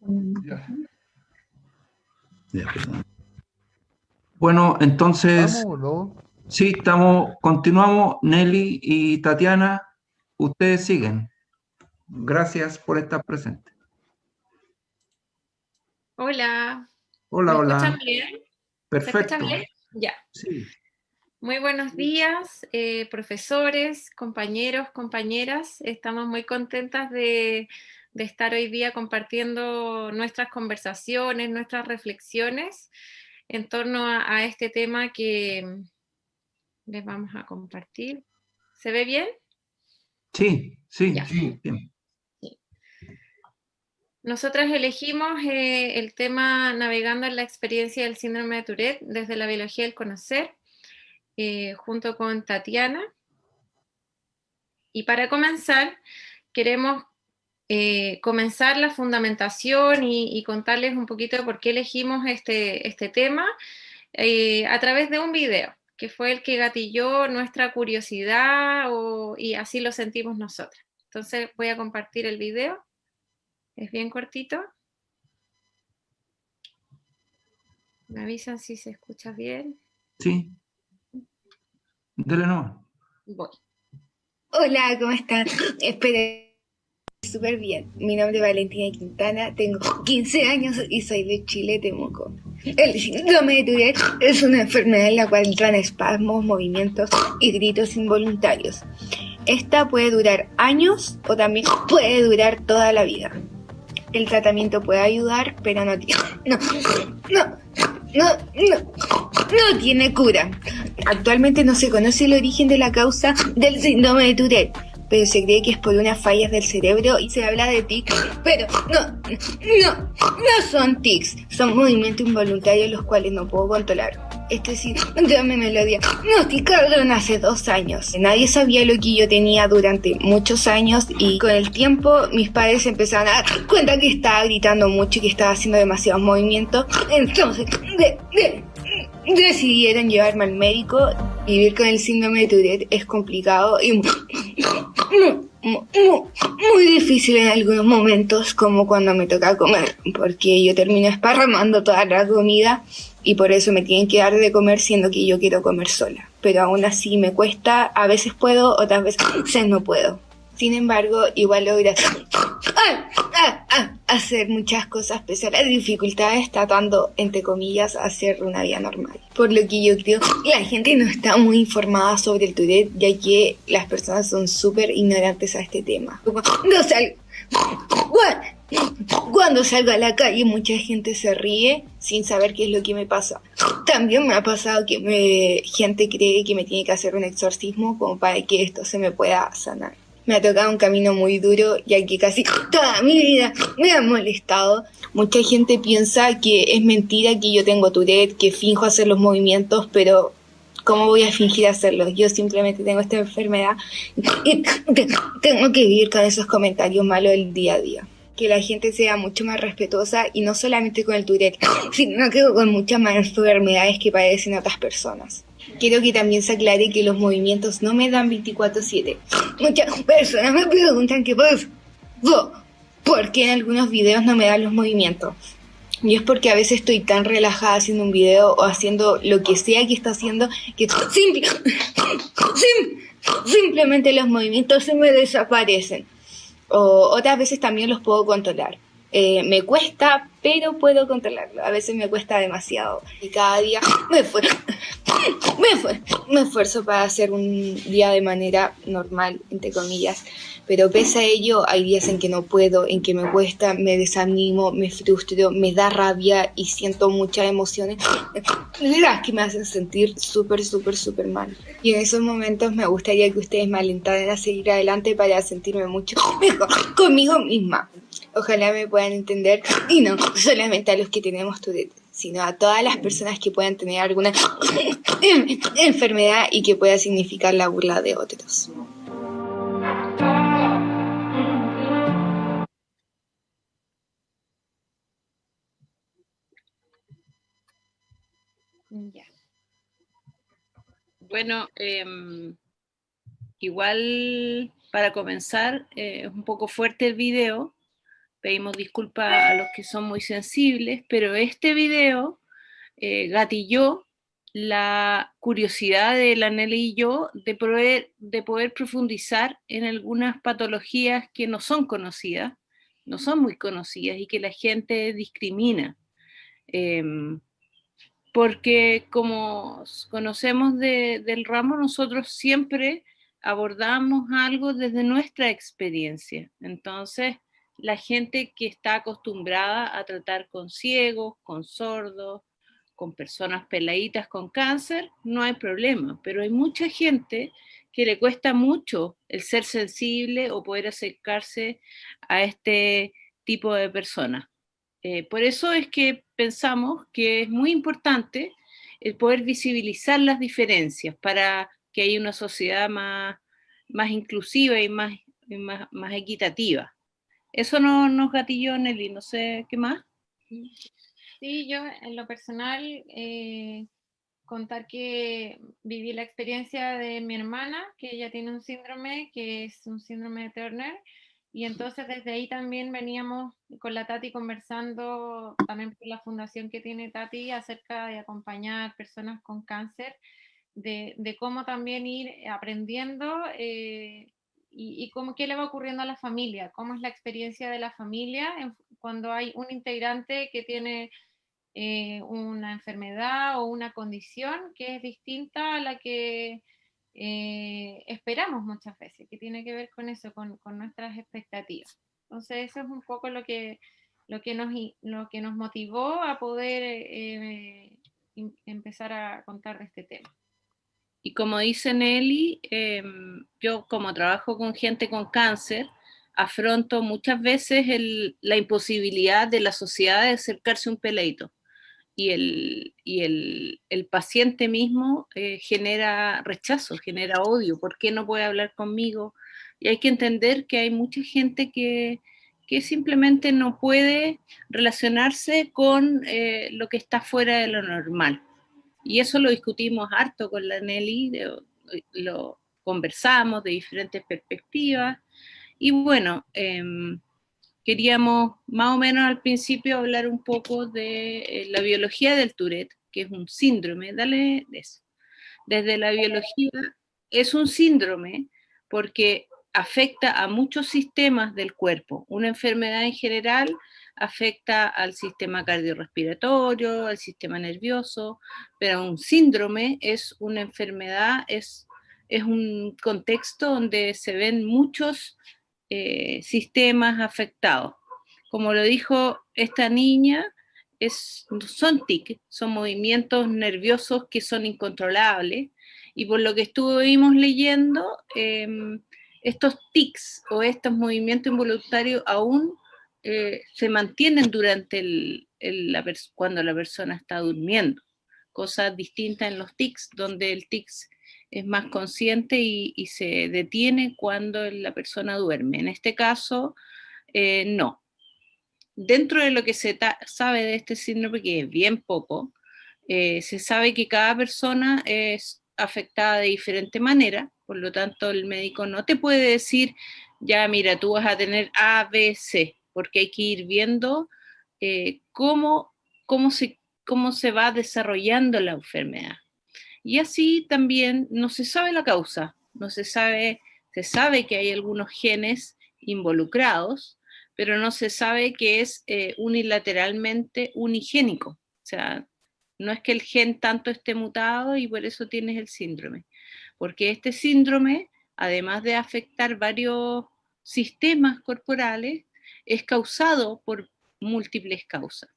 Ya. Ya, perdón. Bueno, entonces, ¿Vamos o no? sí, continuamos, Nelly y Tatiana, ustedes siguen. Gracias por estar presentes. Hola, Hola, ¿me escuchan hola. bien? ¿Se escuchan Perfecto. bien? Ya. Sí. Muy buenos días, profesores, compañeros, compañeras. Estamos muy contentas de estar hoy día compartiendo nuestras conversaciones, nuestras reflexiones en torno a este tema que les vamos a compartir. ¿Se ve bien? Sí, sí, Ya. Sí. bien. Sí. Nosotras elegimos el tema navegando en la experiencia del síndrome de Tourette desde la biología del conocer, junto con Tatiana. Y para comenzar, queremos comenzar la fundamentación y contarles un poquito de por qué elegimos este tema a través de un video, que fue el que gatilló nuestra curiosidad y así lo sentimos nosotras. Entonces voy a compartir el video, es bien cortito. Me avisan si se escucha bien. Sí, dele nomás. Voy. Hola, ¿cómo están? Espero súper bien. Mi nombre es Valentina Quintana, tengo 15 años y soy de Chile, Temuco. El síndrome de Tourette es una enfermedad en la cual entran espasmos, movimientos y gritos involuntarios. Esta puede durar años o también puede durar toda la vida. El tratamiento puede ayudar, pero no tiene cura. Actualmente no se conoce el origen de la causa del síndrome de Tourette, pero se cree que es por unas fallas del cerebro y se habla de tics, pero no son tics, son movimientos involuntarios los cuales no puedo controlar. Este síndrome me lo diagnosticaron hace 2 años. Nadie sabía lo que yo tenía durante muchos años y con el tiempo mis padres empezaron a dar cuenta que estaba gritando mucho y que estaba haciendo demasiados movimientos. Entonces decidieron llevarme al médico. Vivir con el síndrome de Tourette es complicado y muy difícil en algunos momentos, como cuando me toca comer, porque yo termino esparramando toda la comida y por eso me tienen que dar de comer siendo que yo quiero comer sola. Pero aún así me cuesta, a veces puedo, otras veces no puedo. Sin embargo, igual logro hacer muchas cosas pese a las dificultades, tratando, entre comillas, hacer una vida normal. Por lo que yo creo que la gente no está muy informada sobre el Tourette, ya que las personas son súper ignorantes a este tema. Cuando salgo a la calle mucha gente se ríe sin saber qué es lo que me pasa. También me ha pasado que gente cree que me tiene que hacer un exorcismo como para que esto se me pueda sanar. Me ha tocado un camino muy duro, ya que casi toda mi vida me ha molestado. Mucha gente piensa que es mentira que yo tengo Tourette, que finjo hacer los movimientos, pero ¿cómo voy a fingir hacerlos? Yo simplemente tengo esta enfermedad y tengo que vivir con esos comentarios malos del día a día. Que la gente sea mucho más respetuosa y no solamente con el Tourette, sino que con muchas más enfermedades que padecen otras personas. Quiero que también se aclare que los movimientos no me dan 24/7. Muchas personas me preguntan por qué en algunos videos no me dan los movimientos. Y es porque a veces estoy tan relajada haciendo un video o haciendo lo que sea que está haciendo que simplemente los movimientos se me desaparecen. O otras veces también los puedo controlar. Me cuesta, pero puedo controlarlo. A veces me cuesta demasiado. Y cada día me esfuerzo para hacer un día de manera normal, entre comillas. Pero pese a ello, hay días en que no puedo, en que me cuesta, me desanimo, me frustro, me da rabia y siento muchas emociones las que me hacen sentir súper mal. Y en esos momentos me gustaría que ustedes me alentaran a seguir adelante para sentirme mucho mejor conmigo misma. Ojalá me puedan entender, y no solamente a los que tenemos Tourette, sino a todas las personas que puedan tener alguna enfermedad y que pueda significar la burla de otros. Ya. Bueno, igual para comenzar, es un poco fuerte el video, pedimos disculpas a los que son muy sensibles, pero este video gatilló la curiosidad de la Nelly y yo de poder profundizar en algunas patologías que no son conocidas, no son muy conocidas y que la gente discrimina. Porque como conocemos del ramo, nosotros siempre abordamos algo desde nuestra experiencia. Entonces, la gente que está acostumbrada a tratar con ciegos, con sordos, con personas peladitas con cáncer, no hay problema, pero hay mucha gente que le cuesta mucho el ser sensible o poder acercarse a este tipo de personas. Por eso es que pensamos que es muy importante el poder visibilizar las diferencias para que haya una sociedad más inclusiva y más equitativa. Eso nos gatilló, Nelly, no sé qué más. Sí, yo en lo personal, contar que viví la experiencia de mi hermana, que ella tiene un síndrome, que es un síndrome de Turner, y entonces desde ahí también veníamos con la Tati conversando, también por la fundación que tiene Tati, acerca de acompañar personas con cáncer, de cómo también ir aprendiendo y cómo, qué le va ocurriendo a la familia, cómo es la experiencia de la familia cuando hay un integrante que tiene una enfermedad o una condición que es distinta a la que esperamos muchas veces, que tiene que ver con eso, con nuestras expectativas. Entonces eso es un poco lo que nos motivó a poder empezar a contar de este tema. Y como dice Nelly, yo como trabajo con gente con cáncer, afronto muchas veces la imposibilidad de la sociedad de acercarse a un peleito. Y el paciente mismo genera rechazo, genera odio. ¿Por qué no puede hablar conmigo? Y hay que entender que hay mucha gente que simplemente no puede relacionarse con lo que está fuera de lo normal. Y eso lo discutimos harto con la Nelly, lo conversamos de diferentes perspectivas. Y bueno, queríamos más o menos al principio hablar un poco de la biología del Tourette, que es un síndrome. Dale de eso. Desde la biología es un síndrome porque afecta a muchos sistemas del cuerpo. Una enfermedad en general afecta al sistema cardiorrespiratorio, al sistema nervioso, pero un síndrome es una enfermedad, es un contexto donde se ven muchos sistemas afectados. Como lo dijo esta niña, son TIC, son movimientos nerviosos que son incontrolables, y por lo que estuvimos leyendo, estos tics o estos movimientos involuntarios aún se mantienen durante cuando la persona está durmiendo, cosas distintas en los tics, donde el tics es más consciente y se detiene cuando la persona duerme. En este caso, no. Dentro de lo que se sabe de este síndrome, que es bien poco, se sabe que cada persona es afectada de diferente manera, por lo tanto el médico no te puede decir, ya mira, tú vas a tener A, B, C, porque hay que ir viendo cómo se va desarrollando la enfermedad. Y así también no se sabe la causa, se sabe que hay algunos genes involucrados, pero no se sabe que es unilateralmente unigénico. O sea, no es que el gen tanto esté mutado y por eso tienes el síndrome. Porque este síndrome, además de afectar varios sistemas corporales, es causado por múltiples causas.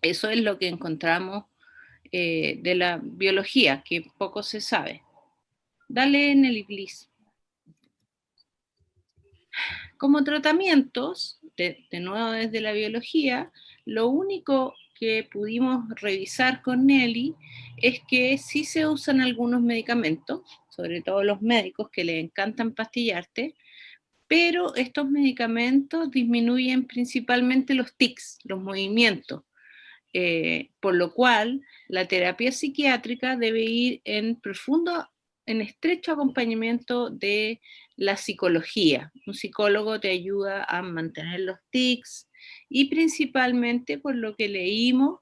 Eso es lo que encontramos de la biología, que poco se sabe. Dale, Nelly, please. Como tratamientos, de nuevo desde la biología, lo único que pudimos revisar con Nelly es que sí se usan algunos medicamentos, sobre todo los médicos que les encantan pastillarte, pero estos medicamentos disminuyen principalmente los tics, los movimientos, por lo cual la terapia psiquiátrica debe ir en profundo en estrecho acompañamiento de la psicología. Un psicólogo te ayuda a mantener los tics y principalmente, por lo que leímos,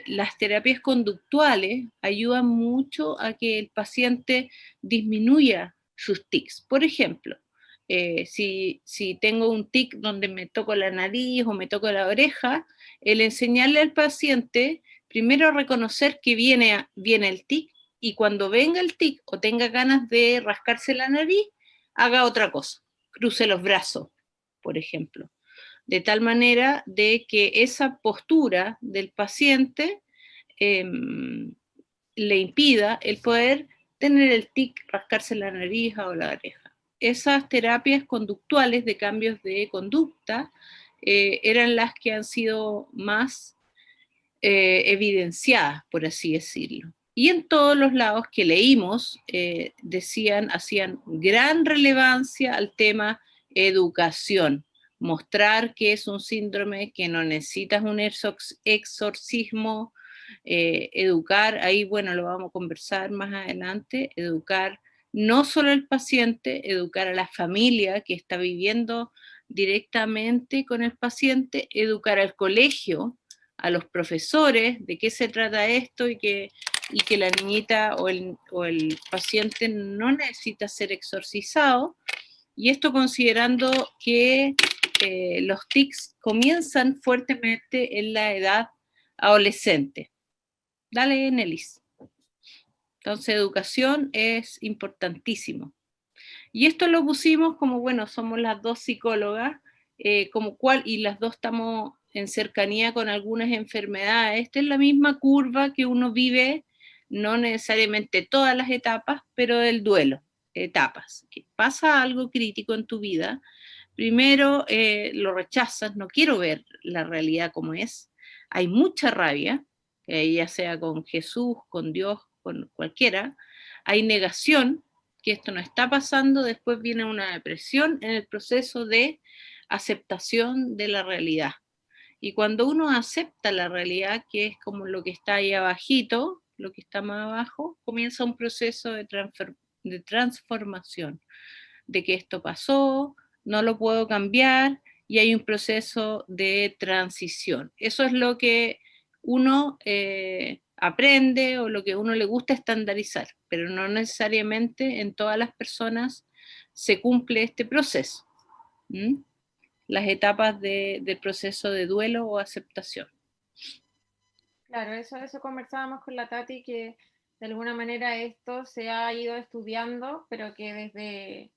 las terapias conductuales ayudan mucho a que el paciente disminuya sus tics. Por ejemplo, si tengo un tic donde me toco la nariz o me toco la oreja, el enseñarle al paciente primero a reconocer que viene el tic, y cuando venga el tic o tenga ganas de rascarse la nariz, haga otra cosa, cruce los brazos, por ejemplo. De tal manera de que esa postura del paciente le impida el poder tener el tic, rascarse la nariz o la oreja. Esas terapias conductuales de cambios de conducta eran las que han sido más evidenciadas, por así decirlo. Y en todos los lados que leímos, hacían gran relevancia al tema educación, mostrar que es un síndrome que no necesitas un exorcismo, educar, ahí bueno, lo vamos a conversar más adelante, educar no solo al paciente, educar a la familia que está viviendo directamente con el paciente, educar al colegio, a los profesores, de qué se trata esto y que la niñita o el paciente no necesita ser exorcizado, y esto considerando que los tics comienzan fuertemente en la edad adolescente. Dale, Nelis. Entonces, educación es importantísimo. Y esto lo pusimos como, bueno, somos las dos psicólogas, y las dos estamos en cercanía con algunas enfermedades. Esta es la misma curva que uno vive, no necesariamente todas las etapas, pero del duelo, etapas. Que pasa algo crítico en tu vida, primero lo rechazas, no quiero ver la realidad como es, hay mucha rabia, ya sea con Jesús, con Dios, con cualquiera, hay negación, que esto no está pasando, después viene una depresión en el proceso de aceptación de la realidad. Y cuando uno acepta la realidad, que es como lo que está ahí abajito, lo que está más abajo, comienza un proceso de transformación, de que esto pasó, no lo puedo cambiar, y hay un proceso de transición. Eso es lo que uno aprende o lo que a uno le gusta estandarizar, pero no necesariamente en todas las personas se cumple este proceso. Las etapas del proceso de duelo o aceptación. Claro, eso conversábamos con la Tati, que de alguna manera esto se ha ido estudiando, pero que desde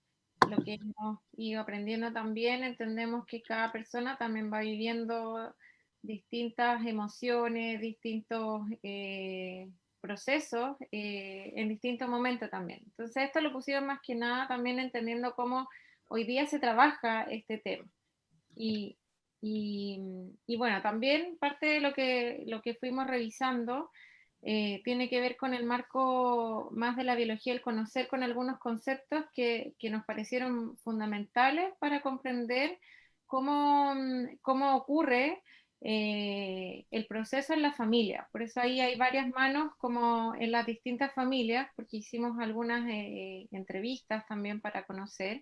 lo que hemos ido aprendiendo también entendemos que cada persona también va viviendo distintas emociones, distintos procesos en distintos momentos también. Entonces esto lo pusimos más que nada también entendiendo cómo hoy día se trabaja este tema. Y bueno, también parte de lo que fuimos revisando tiene que ver con el marco más de la biología, el conocer con algunos conceptos que nos parecieron fundamentales para comprender cómo ocurre el proceso en la familia. Por eso ahí hay varias manos como en las distintas familias, porque hicimos algunas entrevistas también para conocer.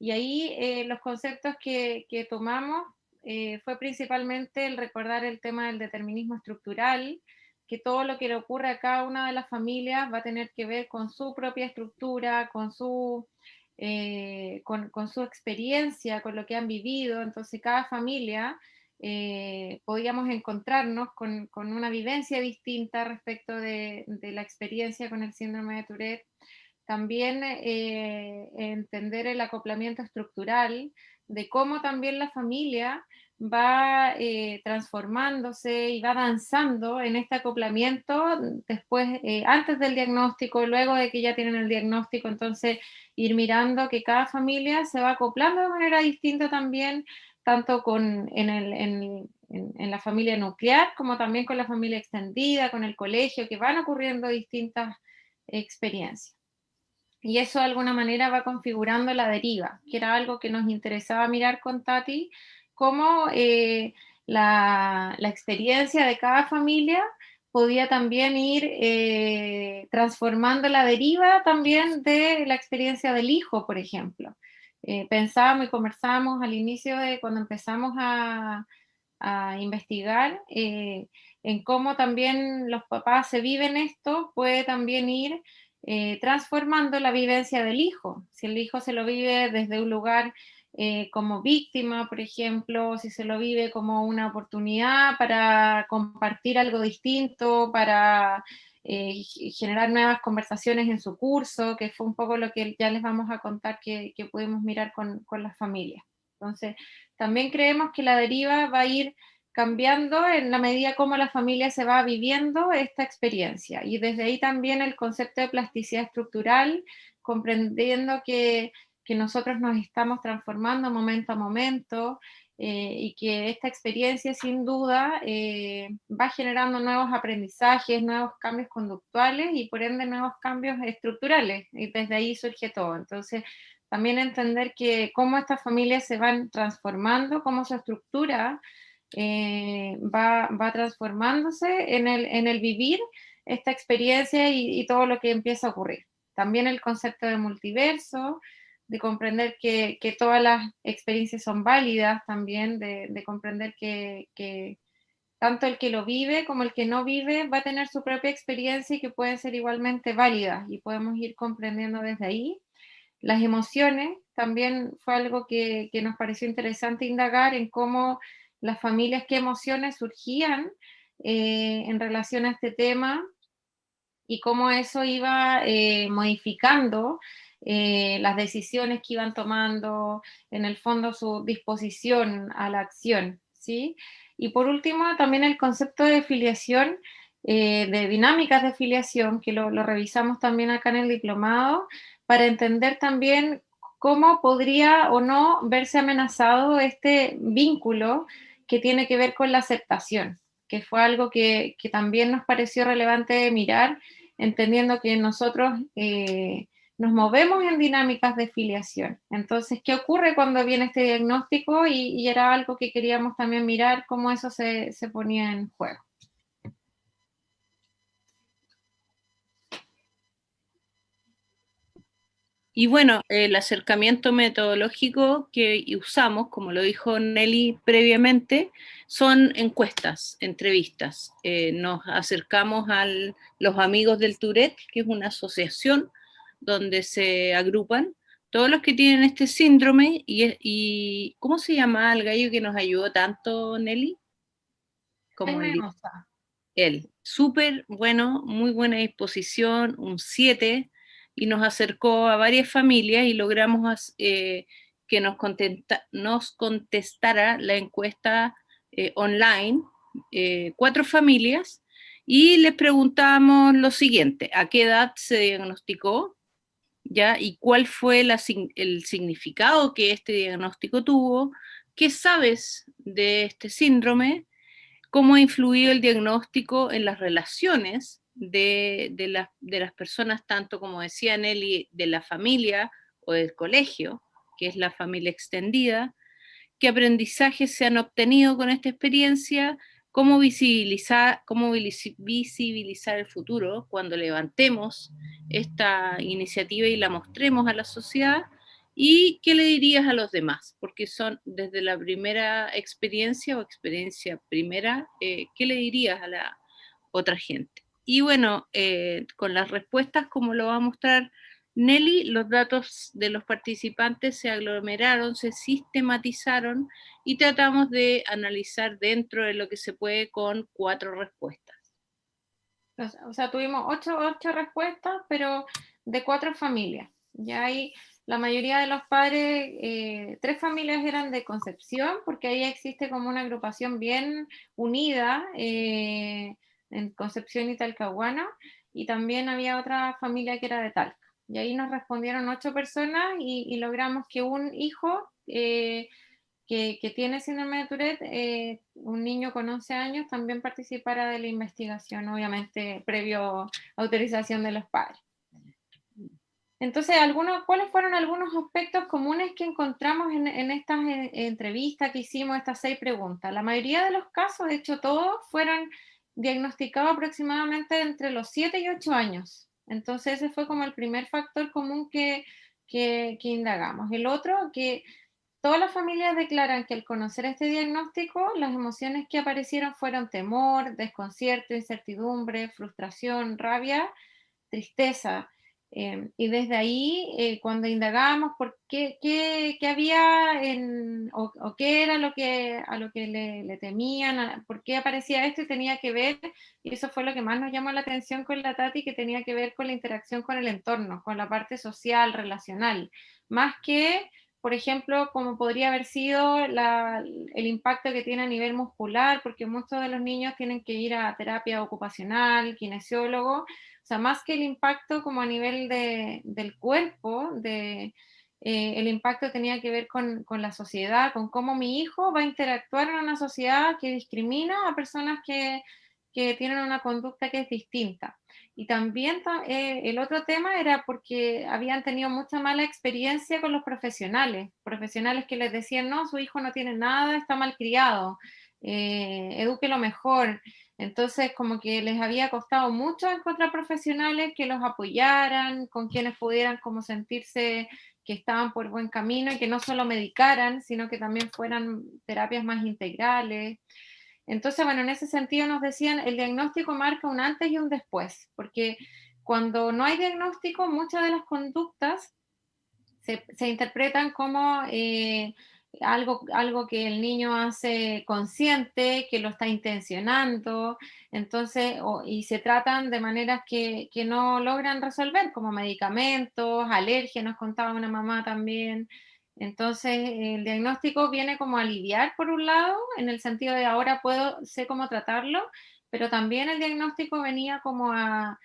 Y ahí los conceptos que tomamos fue principalmente el recordar el tema del determinismo estructural, que todo lo que le ocurre a cada una de las familias va a tener que ver con su propia estructura, con su experiencia, con lo que han vivido. Entonces cada familia podíamos encontrarnos con una vivencia distinta respecto de la experiencia con el síndrome de Tourette. También entender el acoplamiento estructural, de cómo también la familia va transformándose y va avanzando en este acoplamiento después, antes del diagnóstico, luego de que ya tienen el diagnóstico. Entonces ir mirando que cada familia se va acoplando de manera distinta también, tanto en la familia nuclear como también con la familia extendida, con el colegio, que van ocurriendo distintas experiencias. Y eso de alguna manera va configurando la deriva, que era algo que nos interesaba mirar con Tati, cómo la experiencia de cada familia podía también ir transformando la deriva también de la experiencia del hijo, por ejemplo. Pensábamos y conversábamos al inicio de cuando empezamos a investigar en cómo también los papás se viven esto, puede también ir transformando la vivencia del hijo. Si el hijo se lo vive desde un lugar como víctima, por ejemplo, si se lo vive como una oportunidad para compartir algo distinto, para generar nuevas conversaciones en su curso, que fue un poco lo que ya les vamos a contar que pudimos mirar con las familias. Entonces, también creemos que la deriva va a ir cambiando en la medida como la familia se va viviendo esta experiencia. Y desde ahí también el concepto de plasticidad estructural, comprendiendo que nosotros nos estamos transformando momento a momento y que esta experiencia sin duda va generando nuevos aprendizajes, nuevos cambios conductuales y por ende nuevos cambios estructurales. Y desde ahí surge todo. Entonces, también entender que cómo estas familias se van transformando, cómo su estructura va transformándose en el vivir esta experiencia y todo lo que empieza a ocurrir. También el concepto de multiverso, de comprender que todas las experiencias son válidas también, de comprender que tanto el que lo vive como el que no vive va a tener su propia experiencia y que pueden ser igualmente válidas y podemos ir comprendiendo desde ahí. Las emociones también fue algo que nos pareció interesante indagar en cómo las familias, qué emociones surgían en relación a este tema y cómo eso iba modificando las decisiones que iban tomando, en el fondo su disposición a la acción, ¿sí? Y por último, también el concepto de filiación, de dinámicas de filiación, que lo revisamos también acá en el diplomado, para entender también cómo podría o no verse amenazado este vínculo que tiene que ver con la aceptación, que fue algo que también nos pareció relevante mirar, entendiendo que nosotros nos movemos en dinámicas de filiación. Entonces, ¿qué ocurre cuando viene este diagnóstico? Y era algo que queríamos también mirar, cómo eso se ponía en juego. Y bueno, el acercamiento metodológico que usamos, como lo dijo Nelly previamente, son encuestas, entrevistas. Nos acercamos a los amigos del Tourette, que es una asociación donde se agrupan todos los que tienen este síndrome. Y ¿cómo se llama el gallo que nos ayudó tanto, Nelly? Como él. Súper bueno, muy buena disposición, un 7, y nos acercó a varias familias y logramos que nos contestara la encuesta online, 4 familias, y les preguntamos lo siguiente: ¿a qué edad se diagnosticó? ¿Ya? ¿Y cuál fue el significado que este diagnóstico tuvo? ¿Qué sabes de este síndrome? ¿Cómo ha influido el diagnóstico en las relaciones de las personas, tanto como decía Nelly, de la familia o del colegio, que es la familia extendida? ¿Qué aprendizajes se han obtenido con esta experiencia? ¿Cómo visibilizar el futuro cuando levantemos esta iniciativa y la mostremos a la sociedad? ¿Y qué le dirías a los demás? Porque son desde la primera experiencia o experiencia primera, ¿qué le dirías a la otra gente? Y bueno, con las respuestas, como lo va a mostrar Nelly, los datos de los participantes se aglomeraron, se sistematizaron y tratamos de analizar dentro de lo que se puede con 4 respuestas. O sea, tuvimos 8 respuestas, pero de 4 familias. Ya ahí la mayoría de los padres, 3 familias eran de Concepción, porque ahí existe como una agrupación bien unida en Concepción y Talcahuano, y también había otra familia que era de Talca. Y ahí nos respondieron 8 personas y logramos que un hijo que tiene síndrome de Tourette, un niño con 11 años, también participara de la investigación, obviamente previo autorización de los padres. Entonces, ¿cuáles fueron algunos aspectos comunes que encontramos en estas entrevistas que hicimos, estas 6 preguntas? La mayoría de los casos, de hecho todos, fueron diagnosticado aproximadamente entre los 7 y 8 años. Entonces ese fue como el primer factor común que indagamos. El otro, que todas las familias declaran que al conocer este diagnóstico, las emociones que aparecieron fueron temor, desconcierto, incertidumbre, frustración, rabia, tristeza. Y desde ahí, cuando indagábamos por qué había o qué era a lo que le temían, por qué aparecía esto, y tenía que ver, y eso fue lo que más nos llamó la atención con la Tati, que tenía que ver con la interacción con el entorno, con la parte social, relacional, más que, por ejemplo, como podría haber sido el impacto que tiene a nivel muscular, porque muchos de los niños tienen que ir a terapia ocupacional, kinesiólogo. O sea, más que el impacto como a nivel del cuerpo, el impacto tenía que ver con la sociedad, con cómo mi hijo va a interactuar en una sociedad que discrimina a personas que tienen una conducta que es distinta. Y también el otro tema era porque habían tenido mucha mala experiencia con los profesionales que les decían, no, su hijo no tiene nada, está mal criado, edúquelo mejor. Entonces, como que les había costado mucho encontrar profesionales que los apoyaran, con quienes pudieran como sentirse que estaban por buen camino y que no solo medicaran, sino que también fueran terapias más integrales. Entonces, bueno, en ese sentido nos decían, el diagnóstico marca un antes y un después, porque cuando no hay diagnóstico, muchas de las conductas se interpretan como algo que el niño hace consciente, que lo está intencionando, entonces, y se tratan de maneras que no logran resolver, como medicamentos, alergias, nos contaba una mamá también. Entonces, el diagnóstico viene como a aliviar por un lado, en el sentido de ahora sé cómo tratarlo, pero también el diagnóstico venía como a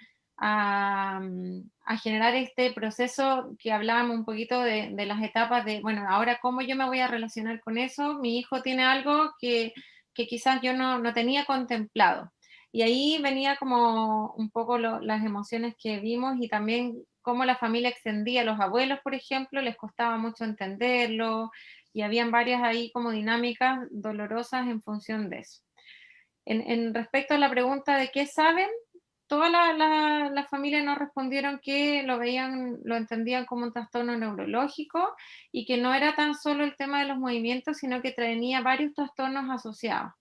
generar este proceso que hablábamos un poquito de las etapas de, bueno, ahora cómo yo me voy a relacionar con eso, mi hijo tiene algo que quizás yo no tenía contemplado. Y ahí venía como un poco las emociones que vimos y también cómo la familia extendía. Los abuelos, por ejemplo, les costaba mucho entenderlo y habían varias ahí como dinámicas dolorosas en función de eso. En respecto a la pregunta de qué saben, todas las familias nos respondieron que lo entendían como un trastorno neurológico y que no era tan solo el tema de los movimientos, sino que tenía varios trastornos asociados,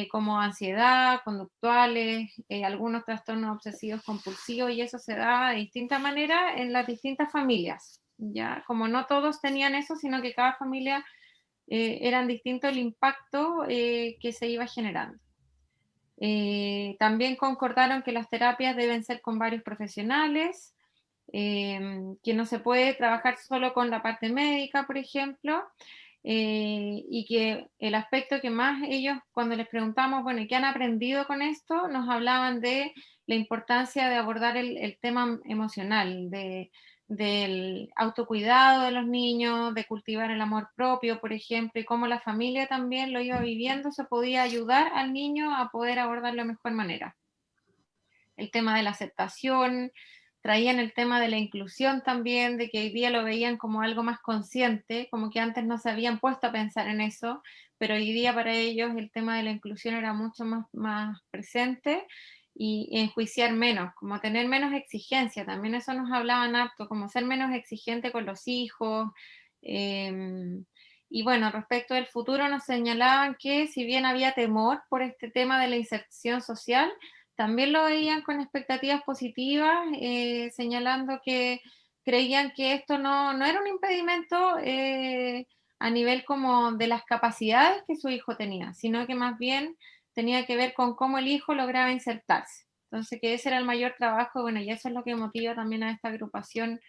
como ansiedad, conductuales, algunos trastornos obsesivos compulsivos, y eso se da de distintas maneras en las distintas familias. Ya, como no todos tenían eso, sino que cada familia eran distinto el impacto que se iba generando. También concordaron que las terapias deben ser con varios profesionales, que no se puede trabajar solo con la parte médica, por ejemplo, y que el aspecto que más ellos, cuando les preguntamos, bueno, ¿qué han aprendido con esto? Nos hablaban de la importancia de abordar el tema emocional, del autocuidado de los niños, de cultivar el amor propio, por ejemplo, y cómo la familia también lo iba viviendo, se podía ayudar al niño a poder abordarlo de mejor manera. El tema de la aceptación, traían el tema de la inclusión también, de que hoy día lo veían como algo más consciente, como que antes no se habían puesto a pensar en eso, pero hoy día para ellos el tema de la inclusión era mucho más presente, y enjuiciar menos, como tener menos exigencia, también eso nos hablaban harto, como ser menos exigente con los hijos. Y bueno, respecto del futuro nos señalaban que si bien había temor por este tema de la inserción social, también lo veían con expectativas positivas, señalando que creían que esto no era un impedimento a nivel como de las capacidades que su hijo tenía, sino que más bien tenía que ver con cómo el hijo lograba insertarse. Entonces, que ese era el mayor trabajo, bueno, y eso es lo que motiva también a esta agrupación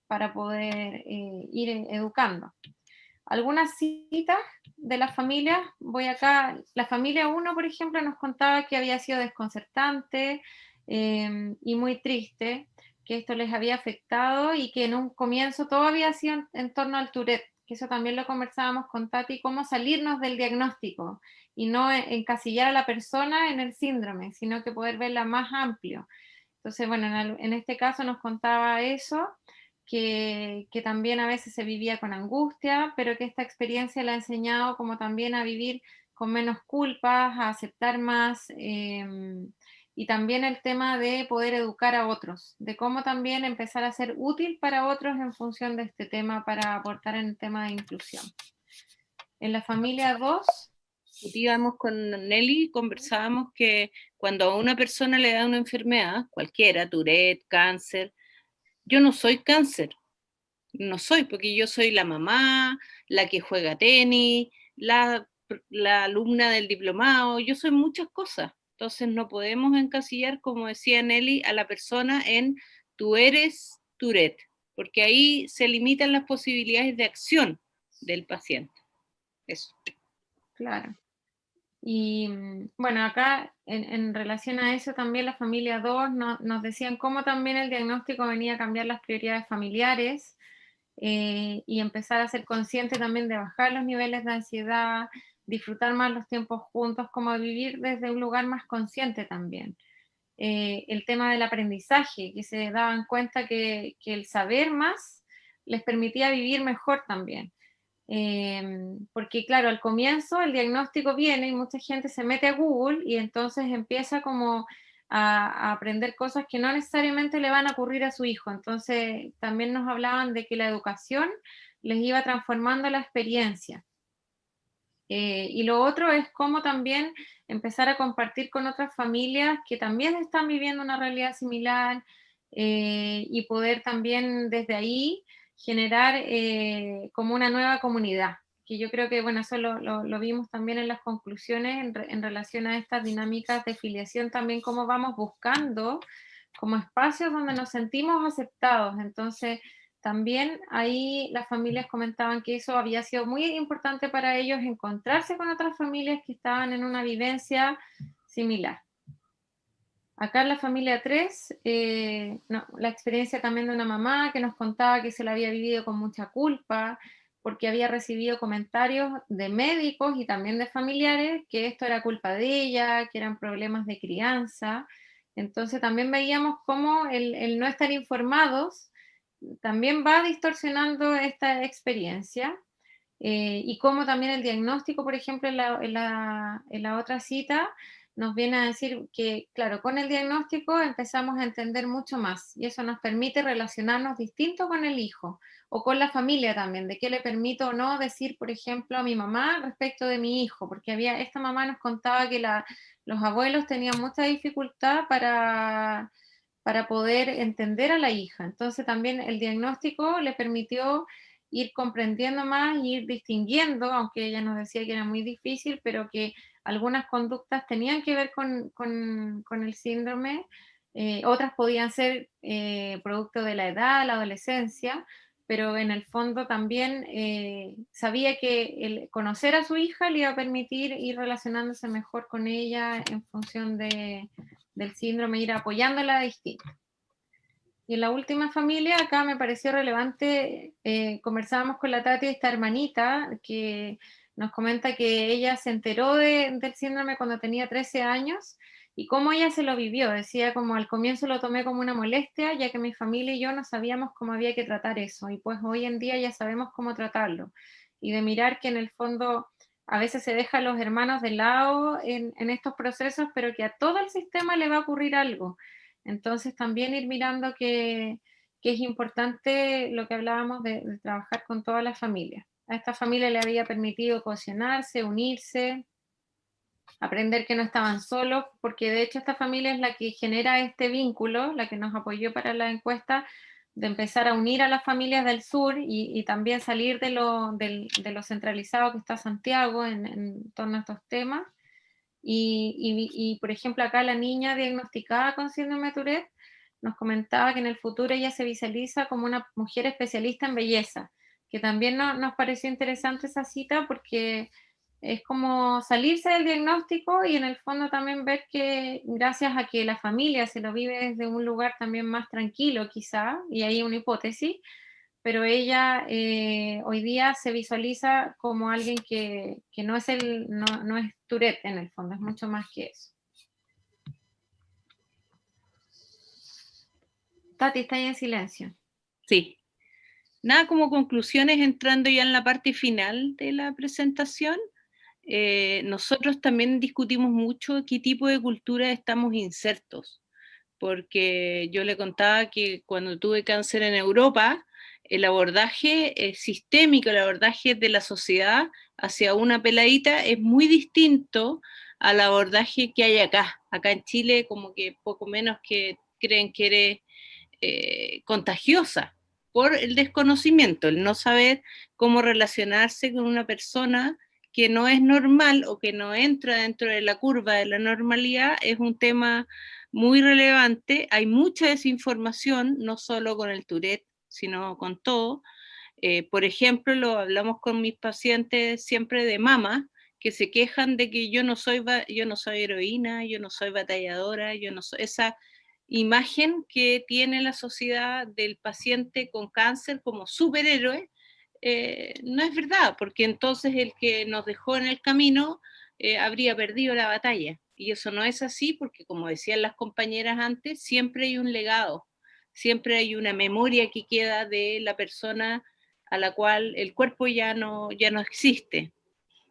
para poder ir educando. Algunas citas de las familias, voy acá, la familia 1, por ejemplo, nos contaba que había sido desconcertante y muy triste, que esto les había afectado y que en un comienzo todo había sido en torno al Tourette, que eso también lo conversábamos con Tati, cómo salirnos del diagnóstico y no encasillar a la persona en el síndrome, sino que poder verla más amplio. Entonces, bueno, en este caso nos contaba eso, que también a veces se vivía con angustia, pero que esta experiencia le ha enseñado como también a vivir con menos culpas, a aceptar más, y también el tema de poder educar a otros, de cómo también empezar a ser útil para otros en función de este tema para aportar en el tema de inclusión. En la familia 2... Discutíamos con Nelly, conversábamos que cuando a una persona le da una enfermedad, cualquiera, Tourette, cáncer, yo no soy cáncer, no soy, porque yo soy la mamá, la que juega tenis, la alumna del diplomado, yo soy muchas cosas. Entonces no podemos encasillar, como decía Nelly, a la persona en tú eres Tourette, porque ahí se limitan las posibilidades de acción del paciente. Eso. Claro. Y bueno, acá en relación a eso también la familia 2 nos decían cómo también el diagnóstico venía a cambiar las prioridades familiares, y empezar a ser consciente también de bajar los niveles de ansiedad, disfrutar más los tiempos juntos, como vivir desde un lugar más consciente también. El tema del aprendizaje, que se daban cuenta que el saber más les permitía vivir mejor también. Porque claro, al comienzo el diagnóstico viene y mucha gente se mete a Google y entonces empieza como a aprender cosas que no necesariamente le van a ocurrir a su hijo. Entonces también nos hablaban de que la educación les iba transformando la experiencia. Y lo otro es cómo también empezar a compartir con otras familias que también están viviendo una realidad similar, y poder también desde ahí generar como una nueva comunidad, que yo creo que, bueno, eso lo vimos también en las conclusiones en relación a estas dinámicas de filiación, también cómo vamos buscando como espacios donde nos sentimos aceptados. Entonces, también ahí las familias comentaban que eso había sido muy importante para ellos, encontrarse con otras familias que estaban en una vivencia similar. Acá en la familia 3, la experiencia también de una mamá que nos contaba que se la había vivido con mucha culpa, porque había recibido comentarios de médicos y también de familiares que esto era culpa de ella, que eran problemas de crianza. Entonces también veíamos cómo el no estar informados también va distorsionando esta experiencia, y cómo también el diagnóstico, por ejemplo, en la otra cita, nos viene a decir que, claro, con el diagnóstico empezamos a entender mucho más y eso nos permite relacionarnos distinto con el hijo o con la familia también, de qué le permito o no decir, por ejemplo, a mi mamá respecto de mi hijo, porque esta mamá nos contaba que los abuelos tenían mucha dificultad para poder entender a la hija. Entonces también el diagnóstico le permitió ir comprendiendo más, ir distinguiendo, aunque ella nos decía que era muy difícil, pero que algunas conductas tenían que ver con el síndrome, otras podían ser producto de la edad, la adolescencia, pero en el fondo también sabía que el conocer a su hija le iba a permitir ir relacionándose mejor con ella en función del síndrome, ir apoyándola distinto. Y en la última familia, acá me pareció relevante, conversábamos con la Tati, esta hermanita, que nos comenta que ella se enteró del síndrome cuando tenía 13 años, y cómo ella se lo vivió. Decía, como al comienzo lo tomé como una molestia, ya que mi familia y yo no sabíamos cómo había que tratar eso, y pues hoy en día ya sabemos cómo tratarlo. Y de mirar que en el fondo a veces se deja a los hermanos de lado en estos procesos, pero que a todo el sistema le va a ocurrir algo. Entonces también ir mirando que es importante lo que hablábamos de trabajar con todas las familias. A esta familia le había permitido cohesionarse, unirse, aprender que no estaban solos, porque de hecho esta familia es la que genera este vínculo, la que nos apoyó para la encuesta, de empezar a unir a las familias del sur y también salir de lo centralizado que está Santiago en torno a estos temas. Y, por ejemplo, acá la niña diagnosticada con síndrome de Tourette nos comentaba que en el futuro ella se visualiza como una mujer especialista en belleza, que también nos pareció interesante esa cita porque es como salirse del diagnóstico y en el fondo también ver que gracias a que la familia se lo vive desde un lugar también más tranquilo quizá, y hay una hipótesis, pero ella hoy día se visualiza como alguien que no es no es Tourette en el fondo, es mucho más que eso. Tati, está ahí en silencio. Sí. Nada, como conclusiones, entrando ya en la parte final de la presentación, nosotros también discutimos mucho qué tipo de cultura estamos insertos, porque yo le contaba que cuando tuve cáncer en Europa, el abordaje sistémico, el abordaje de la sociedad hacia una peladita es muy distinto al abordaje que hay acá. Acá en Chile como que poco menos que creen que eres contagiosa por el desconocimiento, el no saber cómo relacionarse con una persona que no es normal o que no entra dentro de la curva de la normalidad, es un tema muy relevante. Hay mucha desinformación, no solo con el Tourette, sino con todo. Por ejemplo, lo hablamos con mis pacientes siempre de mamas, que se quejan de que yo no soy heroína, yo no soy batalladora, yo no soy esa imagen que tiene la sociedad del paciente con cáncer como superhéroe. No es verdad, porque entonces el que nos dejó en el camino habría perdido la batalla. Y eso no es así, porque como decían las compañeras antes, siempre hay un legado, siempre hay una memoria que queda de la persona a la cual el cuerpo ya no existe.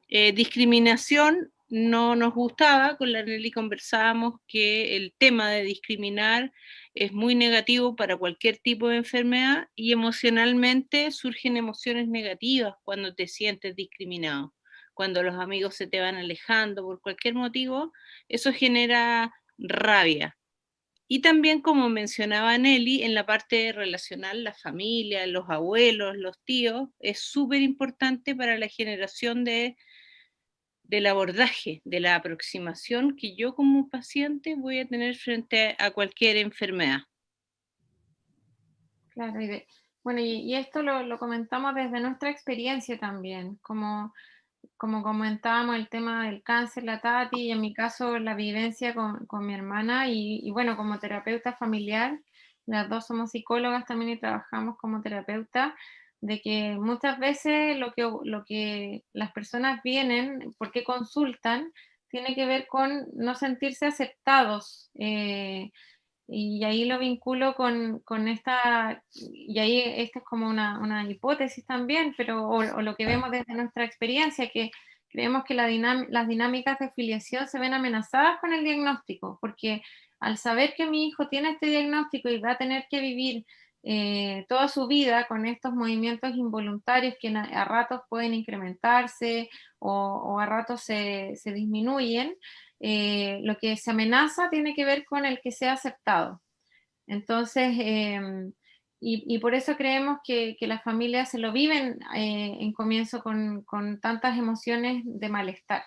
Discriminación no nos gustaba, con la Nelly conversábamos que el tema de discriminar es muy negativo para cualquier tipo de enfermedad y emocionalmente surgen emociones negativas cuando te sientes discriminado, cuando los amigos se te van alejando por cualquier motivo, eso genera rabia. Y también, como mencionaba Nelly, en la parte relacional, la familia, los abuelos, los tíos, es súper importante para la generación del abordaje, de la aproximación que yo como paciente voy a tener frente a cualquier enfermedad. Claro, bueno, y esto lo comentamos desde nuestra experiencia también, como comentábamos el tema del cáncer, la Tati, y en mi caso la vivencia con mi hermana, y bueno, como terapeuta familiar, las dos somos psicólogas también y trabajamos como terapeuta, de que muchas veces lo que las personas vienen, por qué consultan, tiene que ver con no sentirse aceptados. Y ahí lo vinculo con esta, y ahí esta es como una hipótesis también, pero o lo que vemos desde nuestra experiencia, que creemos que las dinámicas de filiación se ven amenazadas con el diagnóstico, porque al saber que mi hijo tiene este diagnóstico y va a tener que vivir toda su vida con estos movimientos involuntarios que a ratos pueden incrementarse o a ratos se disminuyen, lo que se amenaza tiene que ver con el que sea aceptado. Entonces, y por eso creemos que las familias se lo viven en comienzo con tantas emociones de malestar.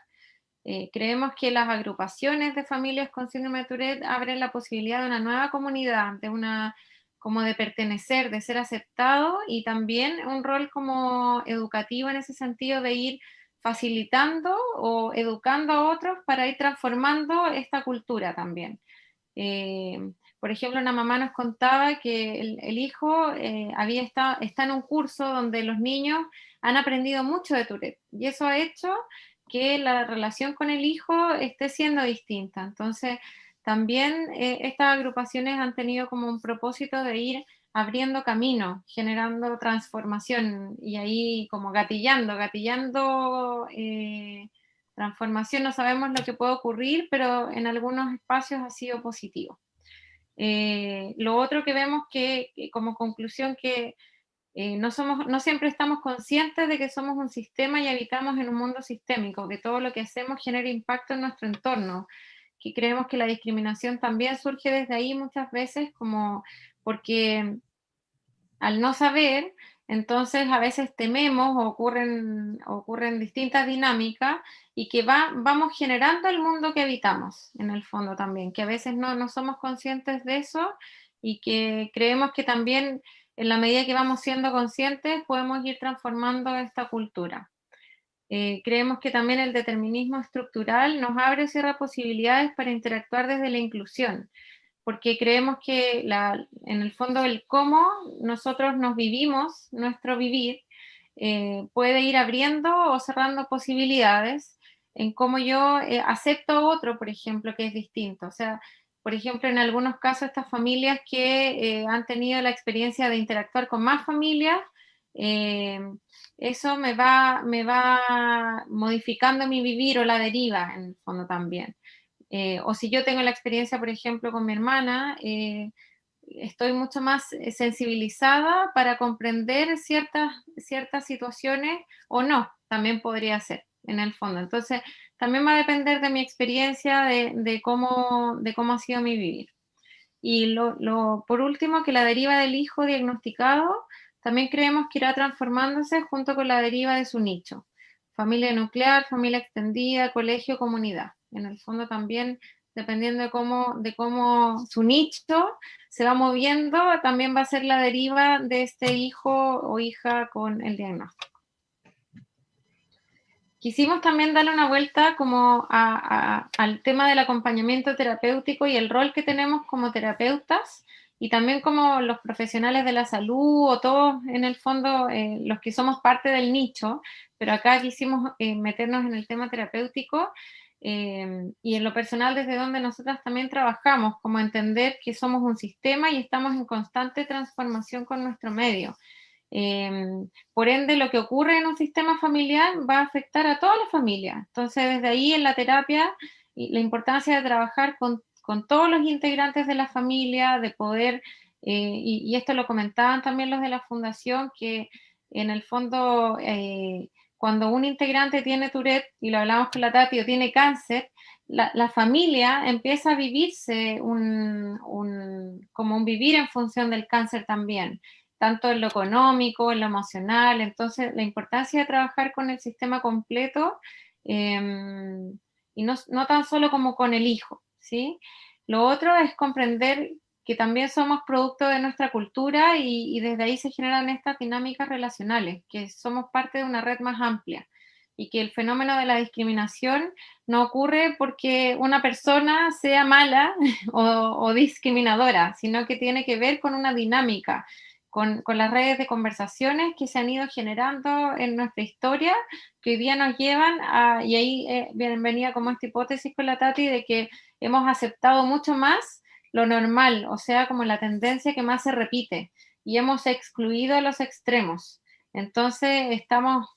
Creemos que las agrupaciones de familias con síndrome de Tourette abren la posibilidad de una nueva comunidad, como de pertenecer, de ser aceptado, y también un rol como educativo en ese sentido de ir facilitando o educando a otros para ir transformando esta cultura también. Por ejemplo, una mamá nos contaba que el hijo está en un curso donde los niños han aprendido mucho de Tourette, y eso ha hecho que la relación con el hijo esté siendo distinta. Entonces, también estas agrupaciones han tenido como un propósito de ir abriendo camino, generando transformación, y ahí como gatillando transformación. No sabemos lo que puede ocurrir, pero en algunos espacios ha sido positivo. Lo otro que vemos que como conclusión que no siempre estamos conscientes de que somos un sistema y habitamos en un mundo sistémico, que todo lo que hacemos genera impacto en nuestro entorno, que creemos que la discriminación también surge desde ahí muchas veces, como porque al no saber, entonces a veces tememos o ocurren distintas dinámicas, y que vamos generando el mundo que habitamos en el fondo también, que a veces no somos conscientes de eso, y que creemos que también en la medida que vamos siendo conscientes podemos ir transformando esta cultura. Creemos que también el determinismo estructural nos abre o cierra posibilidades para interactuar desde la inclusión, porque creemos que en el fondo el cómo nosotros nos vivimos, nuestro vivir, puede ir abriendo o cerrando posibilidades en cómo yo acepto a otro, por ejemplo, que es distinto. O sea, por ejemplo, en algunos casos estas familias que han tenido la experiencia de interactuar con más familias, eso me va modificando mi vivir o la deriva, en el fondo también. O si yo tengo la experiencia, por ejemplo, con mi hermana, estoy mucho más sensibilizada para comprender ciertas situaciones, o no, también podría ser, en el fondo. Entonces, también va a depender de mi experiencia, de cómo ha sido mi vivir. Y por último, que la deriva del hijo diagnosticado también creemos que irá transformándose junto con la deriva de su nicho. Familia nuclear, familia extendida, colegio, comunidad. En el fondo también, dependiendo de cómo su nicho se va moviendo, también va a ser la deriva de este hijo o hija con el diagnóstico. Quisimos también darle una vuelta como al tema del acompañamiento terapéutico y el rol que tenemos como terapeutas y también como los profesionales de la salud o todos en el fondo los que somos parte del nicho, pero acá quisimos meternos en el tema terapéutico y en lo personal desde donde nosotras también trabajamos, como entender que somos un sistema y estamos en constante transformación con nuestro medio. Por ende, lo que ocurre en un sistema familiar va a afectar a toda la familia. Entonces, desde ahí en la terapia, la importancia de trabajar con todos los integrantes de la familia, de poder, y esto lo comentaban también los de la fundación, que en el fondo, cuando un integrante tiene Tourette, y lo hablamos con la Tati, o tiene cáncer, la familia empieza a vivirse como un vivir en función del cáncer también, tanto en lo económico, en lo emocional. Entonces, la importancia de trabajar con el sistema completo y no tan solo como con el hijo, ¿sí? Lo otro es comprender que también somos producto de nuestra cultura y desde ahí se generan estas dinámicas relacionales, que somos parte de una red más amplia y que el fenómeno de la discriminación no ocurre porque una persona sea mala o discriminadora, sino que tiene que ver con una dinámica, con las redes de conversaciones que se han ido generando en nuestra historia, que hoy día nos llevan y ahí venía como esta hipótesis con la Tati de que hemos aceptado mucho más lo normal, o sea, como la tendencia que más se repite, y hemos excluido los extremos. Entonces estamos,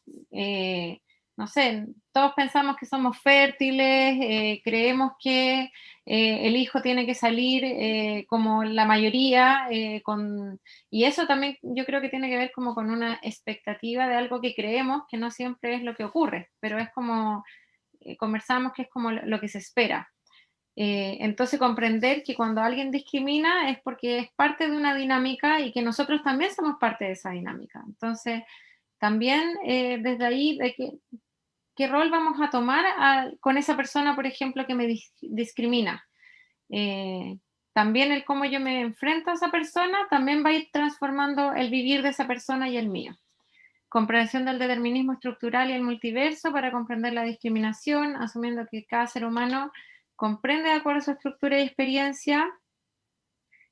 no sé, todos pensamos que somos fértiles, creemos que el hijo tiene que salir como la mayoría, y eso también yo creo que tiene que ver como con una expectativa de algo que creemos que no siempre es lo que ocurre, pero es como, conversamos que es como lo que se espera. Entonces comprender que cuando alguien discrimina es porque es parte de una dinámica y que nosotros también somos parte de esa dinámica. Entonces, también desde ahí, de qué rol vamos a tomar con esa persona, por ejemplo, que me discrimina. También el cómo yo me enfrento a esa persona también va a ir transformando el vivir de esa persona y el mío. Comprensión del determinismo estructural y el multiverso para comprender la discriminación, asumiendo que cada ser humano comprende de acuerdo a su estructura y experiencia,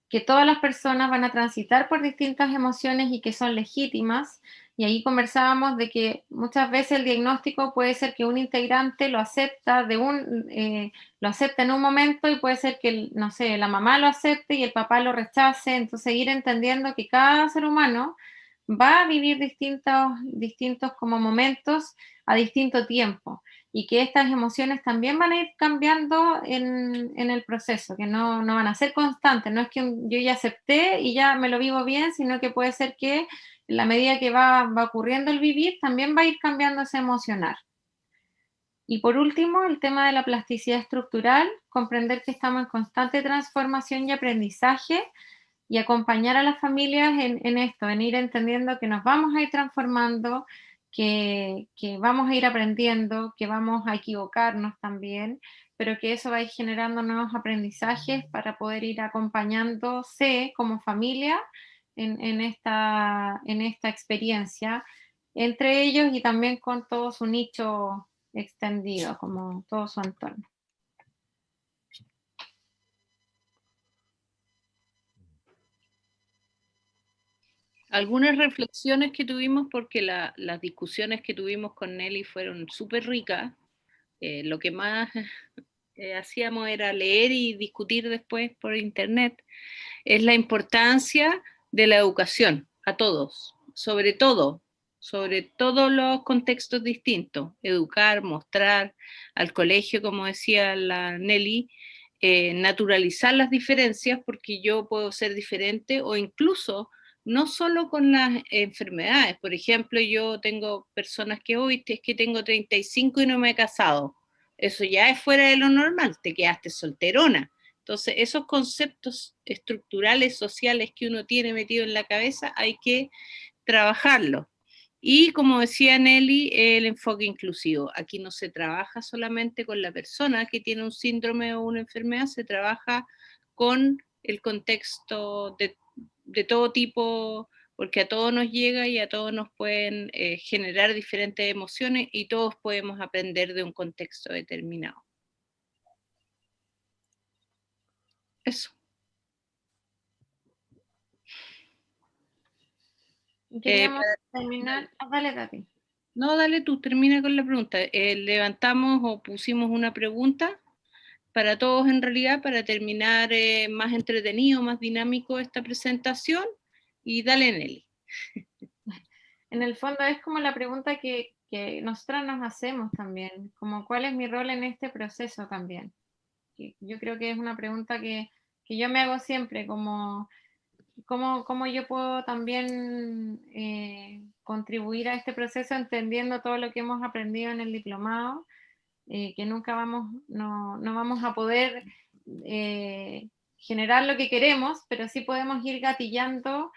que todas las personas van a transitar por distintas emociones y que son legítimas. Y ahí conversábamos de que muchas veces el diagnóstico puede ser que un integrante lo acepta lo acepta en un momento y puede ser que, no sé, la mamá lo acepte y el papá lo rechace. Entonces ir entendiendo que cada ser humano va a vivir distintos como momentos a distinto tiempo y que estas emociones también van a ir cambiando en el proceso, que no van a ser constantes, no es que yo ya acepté y ya me lo vivo bien, sino que puede ser que en la medida que va ocurriendo el vivir, también va a ir cambiando ese emocional. Y por último, el tema de la plasticidad estructural, comprender que estamos en constante transformación y aprendizaje, y acompañar a las familias en esto, en ir entendiendo que nos vamos a ir transformando, que vamos a ir aprendiendo, que vamos a equivocarnos también, pero que eso va a ir generando nuevos aprendizajes para poder ir acompañándose como familia en esta experiencia, entre ellos y también con todo su nicho extendido, como todo su entorno. Algunas reflexiones que tuvimos, porque las discusiones que tuvimos con Nelly fueron súper ricas. Lo que más hacíamos era leer y discutir después por internet, es la importancia de la educación a todos, sobre todos los contextos distintos, educar, mostrar al colegio, como decía la Nelly, naturalizar las diferencias, porque yo puedo ser diferente, o incluso no solo con las enfermedades. Por ejemplo, yo tengo personas que hoy es que tengo 35 y no me he casado. Eso ya es fuera de lo normal, te quedaste solterona. Entonces, esos conceptos estructurales, sociales que uno tiene metido en la cabeza, hay que trabajarlos. Y como decía Nelly, el enfoque inclusivo. Aquí no se trabaja solamente con la persona que tiene un síndrome o una enfermedad, se trabaja con el contexto de todo tipo, porque a todos nos llega y a todos nos pueden generar diferentes emociones y todos podemos aprender de un contexto determinado. Eso. Queríamos terminar. Dale, Tati. No, dale tú, termina con la pregunta. Levantamos o pusimos una pregunta para todos en realidad, para terminar más entretenido, más dinámico esta presentación. Y dale, Nelly. En el fondo es como la pregunta que nosotros nos hacemos también, como cuál es mi rol en este proceso también. Yo creo que es una pregunta que yo me hago siempre, como cómo yo puedo también contribuir a este proceso entendiendo todo lo que hemos aprendido en el diplomado, que nunca no vamos a poder generar lo que queremos, pero sí podemos ir gatillando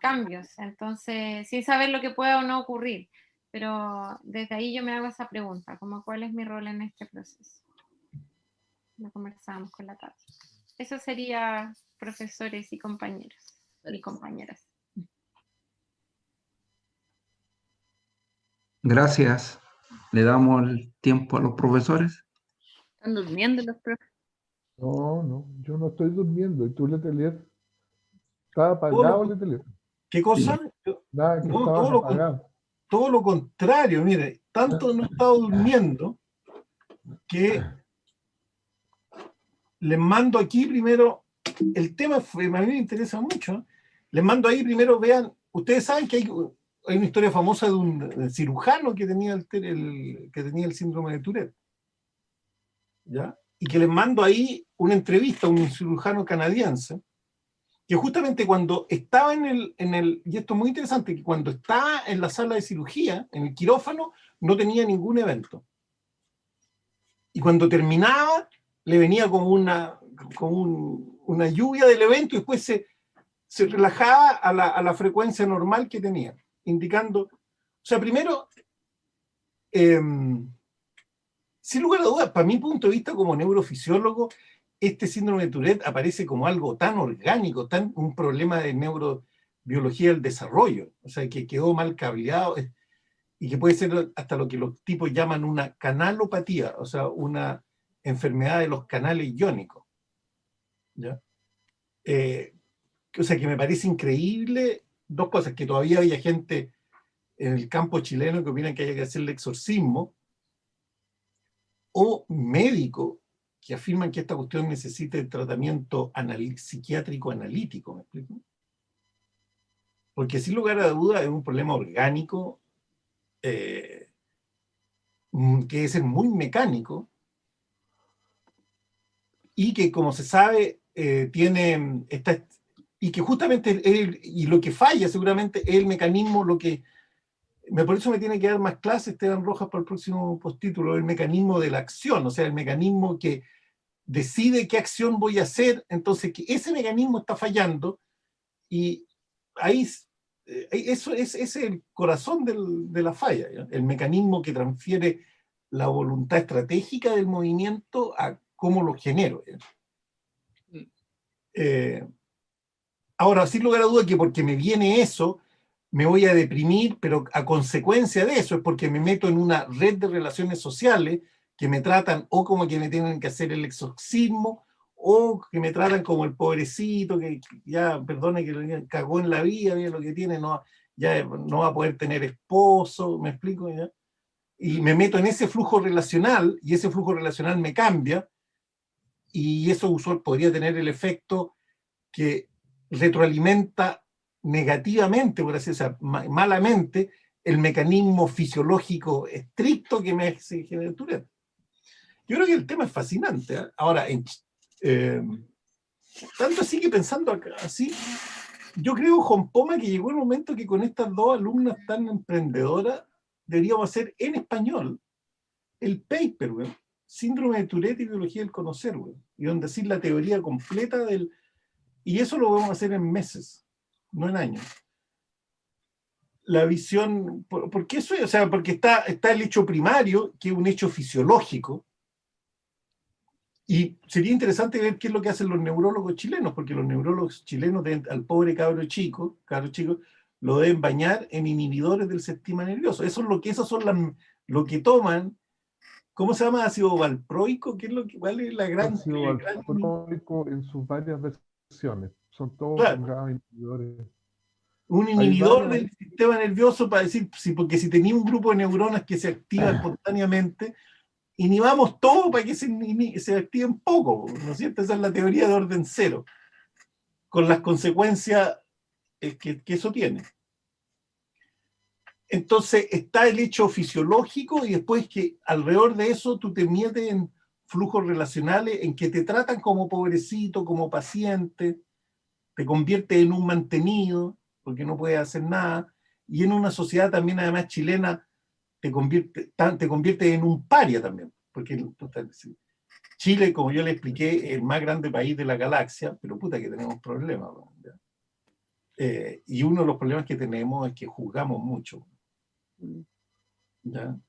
cambios, entonces sin saber lo que pueda o no ocurrir, pero desde ahí yo me hago esa pregunta, como cuál es mi rol en este proceso. Lo conversamos con la Tati. Eso sería, profesores y compañeros y compañeras. Gracias. Le damos el tiempo a los profesores. ¿Están durmiendo los profesores? No, yo no estoy durmiendo. ¿Y tú, Letelier? ¿Estaba apagado, Letelier? ¿Qué cosa? Nada, que No, estabas apagado. todo lo contrario, mire, tanto no he estado durmiendo que les mando aquí primero, el tema a mí me interesa mucho, les mando ahí primero, vean, ustedes saben que hay una historia famosa de un cirujano que tenía el síndrome de Tourette, ¿ya? Y que les mando ahí una entrevista a un cirujano canadiense, que justamente cuando estaba y esto es muy interesante, que cuando estaba en la sala de cirugía, en el quirófano, no tenía ningún evento. Y cuando terminaba, le venía como una lluvia del evento y después se relajaba a la frecuencia normal que tenía, indicando, o sea, primero, sin lugar a dudas, para mi punto de vista como neurofisiólogo, este síndrome de Tourette aparece como algo tan orgánico, un problema de neurobiología del desarrollo, o sea, que quedó mal cableado y que puede ser hasta lo que los tipos llaman una canalopatía, o sea, una enfermedad de los canales iónicos. ¿Ya? O sea, que me parece increíble dos cosas, que todavía había gente en el campo chileno que opinan que haya que hacerle exorcismo, o médicos que afirman que esta cuestión necesita el tratamiento psiquiátrico analítico, ¿me explico? Porque sin lugar a duda es un problema orgánico que es muy mecánico y que, como se sabe, y que justamente y lo que falla seguramente es el mecanismo, por eso me tiene que dar más clases Esteban Rojas para el próximo postítulo, el mecanismo de la acción, o sea, el mecanismo que decide qué acción voy a hacer, entonces que ese mecanismo está fallando, y ahí eso es el corazón de la falla, ¿ya? El mecanismo que transfiere la voluntad estratégica del movimiento a cómo lo genero, ¿ya? Ahora, sin lugar a duda que porque me viene eso, me voy a deprimir, pero a consecuencia de eso es porque me meto en una red de relaciones sociales que me tratan o como que me tienen que hacer el exorcismo, o que me tratan como el pobrecito, que ya, perdone, que cagó en la vida, lo que tiene, ya no va a poder tener esposo, ¿me explico? ¿Ya? Y me meto en ese flujo relacional, y ese flujo relacional me cambia, y eso podría tener el efecto que retroalimenta negativamente, por así decirlo, malamente, el mecanismo fisiológico estricto que me hace generar Tourette. Yo creo que el tema es fascinante, ¿eh? Ahora, tanto así que pensando acá, así, yo creo, Jompoma, que llegó el momento que con estas dos alumnas tan emprendedoras deberíamos hacer en español el paper, güey, Síndrome de Tourette y Biología del Conocer, güey, y donde decir la teoría completa del... Y eso lo vamos a hacer en meses, no en años. La visión, porque eso es, o sea, porque está el hecho primario, que es un hecho fisiológico, y sería interesante ver qué es lo que hacen los neurólogos chilenos, porque los neurólogos chilenos al pobre cabro chico, lo deben bañar en inhibidores del sistema nervioso. Eso es lo que, lo que toman. ¿Cómo se llama? Ácido valproico, ¿qué es lo que vale la gran? Ácido valproico en sus varias versiones. Son todos inhibidores. Un inhibidor del sistema nervioso para decir, porque si tenía un grupo de neuronas que se activa espontáneamente, inhibamos todo para que se activen poco, ¿no es cierto? Esa es la teoría de orden cero, con las consecuencias que eso tiene. Entonces está el hecho fisiológico y después que alrededor de eso tú te metes en flujos relacionales en que te tratan como pobrecito, como paciente, te convierte en un mantenido, porque no puedes hacer nada, y en una sociedad también además chilena te convierte en un paria también, porque Chile, como yo le expliqué, es el más grande país de la galaxia, pero puta que tenemos problemas. Y uno de los problemas que tenemos es que juzgamos mucho. ¿Ya?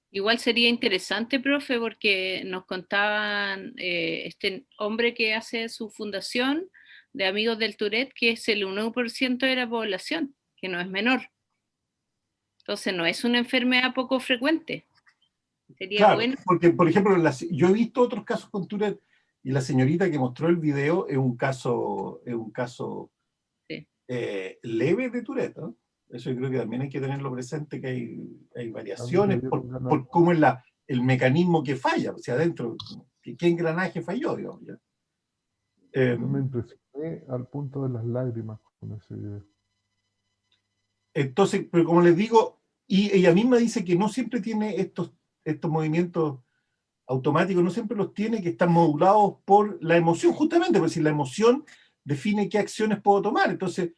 Igual sería interesante, profe, porque nos contaban este hombre que hace su fundación de Amigos del Tourette, que es el 1% de la población, que no es menor. Entonces no es una enfermedad poco frecuente. Sería claro, bueno. Porque, por ejemplo, yo he visto otros casos con Tourette y la señorita que mostró el video es un caso sí, leve de Tourette, ¿no? Eso yo creo que también hay que tenerlo presente, que hay variaciones por cómo es el mecanismo que falla, o sea, adentro, qué engranaje falló, digamos. ¿Ya? Me impresioné al punto de las lágrimas con ese video. Entonces, pero como les digo, y ella misma dice que no siempre tiene estos movimientos automáticos, no siempre los tiene, que están modulados por la emoción, justamente, porque si la emoción define qué acciones puedo tomar. Entonces,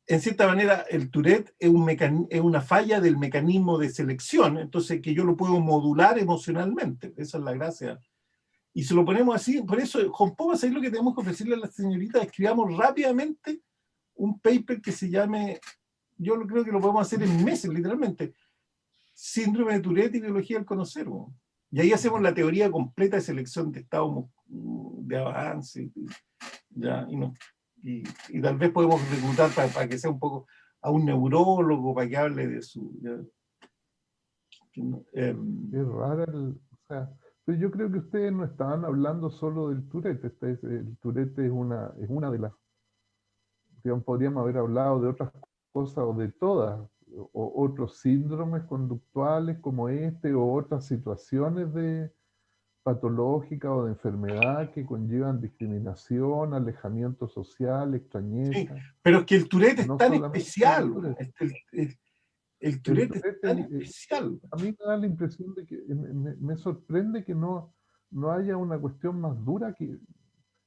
en cierta manera, el Tourette es una falla del mecanismo de selección, entonces que yo lo puedo modular emocionalmente. Esa es la gracia. Y si lo ponemos así, por eso, Jompoma, ¿sabes lo que tenemos que ofrecerle a la señorita? Escribamos rápidamente un paper que se llame, yo creo que lo podemos hacer en meses, literalmente, Síndrome de Tourette y Biología del Conocer. ¿No? Y ahí hacemos la teoría completa de selección de estado de avance. ¿Ya? Y tal vez podemos reclutar para que sea un poco a un neurólogo, para que hable de su... Es rara o sea, pero yo creo que ustedes no estaban hablando solo del Tourette. El Tourette es una de las, digamos, podríamos haber hablado de otras cosas o de todas, o otros síndromes conductuales como este, o otras situaciones de patológica o de enfermedad que conllevan discriminación, alejamiento social, extrañeza. Sí, pero es que el Tourette No es tan solamente especial. el Tourette. El Tourette es tan especial. A mí me da la impresión de que me sorprende que no haya una cuestión más dura,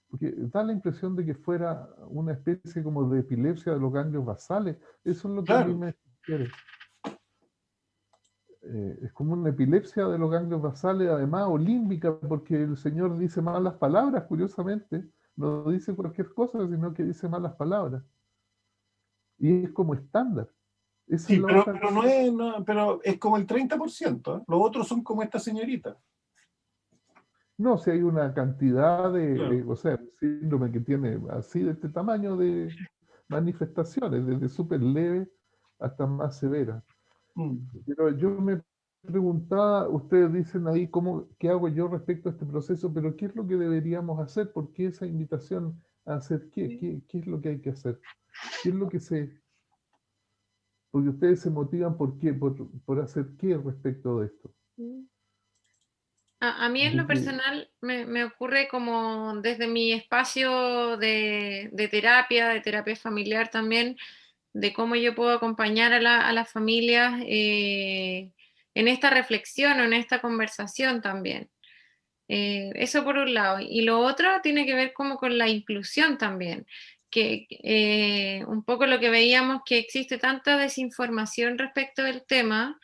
porque da la impresión de que fuera una especie como de epilepsia de los ganglios basales. Eso es lo que a mí me sugiere. Es como una epilepsia de los ganglios basales, además, o límbica, porque el señor dice malas palabras, curiosamente. No dice cualquier cosa, sino que dice malas palabras. Y es como estándar. Esa Sí, es la pero otra cosa. pero es como el 30%. ¿Eh? Los otros son como esta señorita. No, si hay una cantidad Claro. o sea, un síndrome que tiene así de este tamaño de manifestaciones, desde súper leve hasta más severa. Pero yo me preguntaba, ustedes dicen ahí qué hago yo respecto a este proceso, pero ¿qué es lo que deberíamos hacer? ¿Por qué esa invitación a hacer qué? ¿Qué es lo que hay que hacer? ¿Qué es lo que porque ustedes se motivan por qué? ¿Por hacer qué respecto de esto? A mí en lo personal me ocurre como desde mi espacio de terapia familiar también, de cómo yo puedo acompañar a las familias en esta reflexión o en esta conversación también. Eso por un lado. Y lo otro tiene que ver como con la inclusión también, que un poco lo que veíamos, que existe tanta desinformación respecto del tema.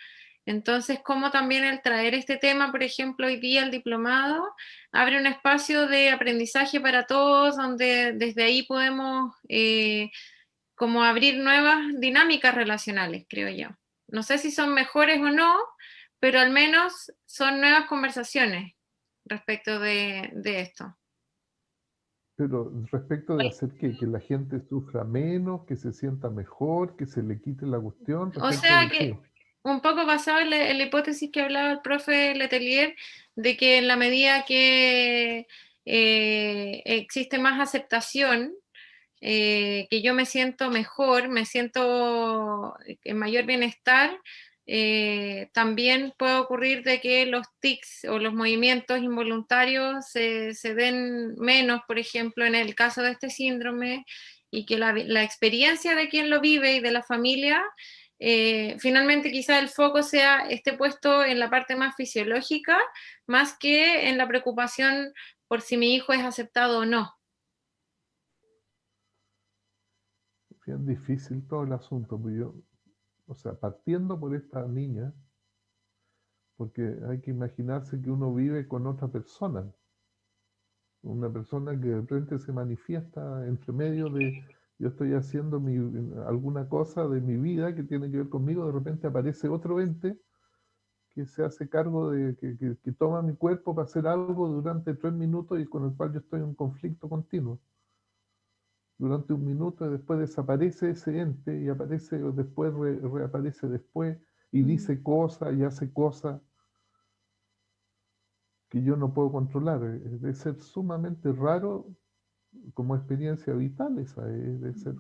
Entonces, como también el traer este tema, por ejemplo, hoy día el diplomado, abre un espacio de aprendizaje para todos, donde desde ahí podemos como abrir nuevas dinámicas relacionales, creo yo. No sé si son mejores o no, pero al menos son nuevas conversaciones respecto de esto. Pero respecto de hacer que la gente sufra menos, que se sienta mejor, que se le quite la cuestión, O ¿respecto sea de que qué? un poco basado en la hipótesis que hablaba el profe Letelier, de que en la medida que existe más aceptación, que yo me siento mejor, me siento en mayor bienestar, también puede ocurrir de que los tics o los movimientos involuntarios se den menos, por ejemplo, en el caso de este síndrome, y que la experiencia de quien lo vive y de la familia, finalmente quizá el foco esté puesto en la parte más fisiológica, más que en la preocupación por si mi hijo es aceptado o no. Es difícil todo el asunto, pues yo, o sea, partiendo por esta niña, porque hay que imaginarse que uno vive con otra persona, una persona que de repente se manifiesta entre medio de, yo estoy haciendo alguna cosa de mi vida que tiene que ver conmigo, de repente aparece otro ente que se hace cargo de, que toma mi cuerpo para hacer algo durante 3 minutos y con el cual yo estoy en un conflicto continuo. Durante 1 minuto y después desaparece ese ente y aparece después, reaparece después y dice cosas y hace cosas que yo no puedo controlar. Debe ser sumamente raro como experiencia vital esa, debe ser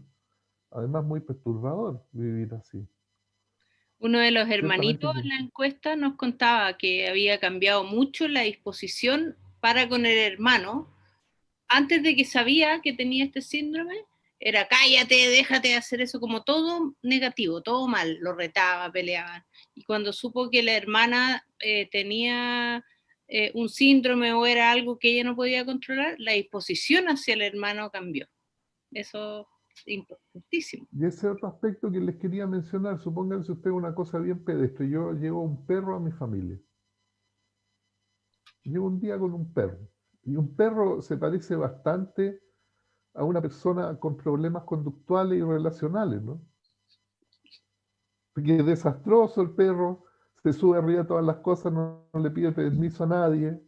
además muy perturbador vivir así. Uno de los Ciertamente hermanitos en la encuesta nos contaba que había cambiado mucho la disposición para con el hermano. Antes de que sabía que tenía este síndrome, era cállate, déjate de hacer eso, como todo negativo, todo mal, lo retaba, peleaban. Y cuando supo que la hermana tenía un síndrome o era algo que ella no podía controlar, la disposición hacia el hermano cambió. Eso es importantísimo. Y ese otro aspecto que les quería mencionar, supónganse ustedes una cosa bien pedestre. Yo llevo un perro a mi familia. Llevo un día con un perro. Y un perro se parece bastante a una persona con problemas conductuales y relacionales, ¿no? Porque es desastroso el perro, se sube arriba de todas las cosas, no le pide permiso a nadie,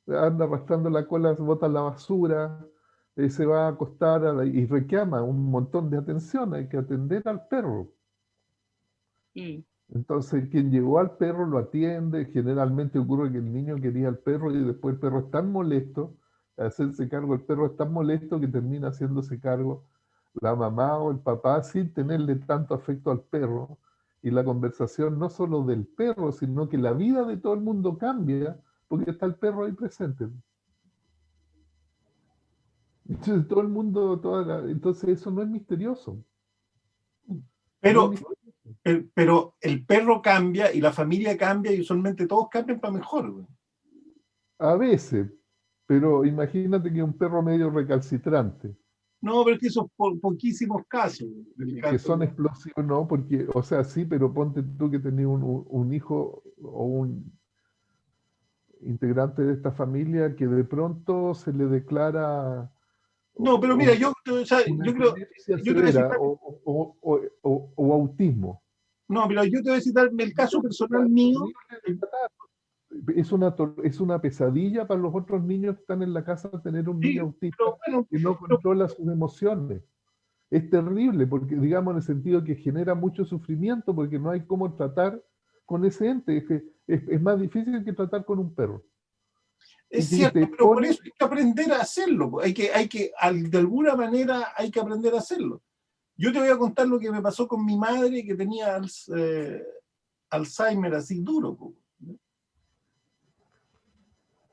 anda arrastrando la cola, bota la basura, se va a acostar y reclama un montón de atención, hay que atender al perro. Entonces, quien llevó al perro lo atiende. Generalmente ocurre que el niño quería al perro y después el perro es tan molesto, hacerse cargo del perro es tan molesto que termina haciéndose cargo la mamá o el papá sin tenerle tanto afecto al perro. Y la conversación no solo del perro, sino que la vida de todo el mundo cambia porque está el perro ahí presente. Entonces, todo el mundo, entonces eso no es misterioso. Pero el perro cambia y la familia cambia y usualmente todos cambian para mejor, güey. A veces, pero imagínate que un perro medio recalcitrante. No, pero es que esos poquísimos casos. Que son explosivos, no, porque, o sea, sí, pero ponte tú que tenías un hijo o un integrante de esta familia que de pronto se le declara No, pero mira, yo creo, epilepsia severa o autismo. No, pero yo te voy a citar el caso personal mío. Es una pesadilla para los otros niños que están en la casa tener un niño autista que no controla sus emociones. Es terrible, porque digamos en el sentido que genera mucho sufrimiento, porque no hay cómo tratar con ese ente. Es más difícil que tratar con un perro. Es cierto, pero por eso hay que aprender a hacerlo. De alguna manera hay que aprender a hacerlo. Yo te voy a contar lo que me pasó con mi madre, que tenía Alzheimer así duro.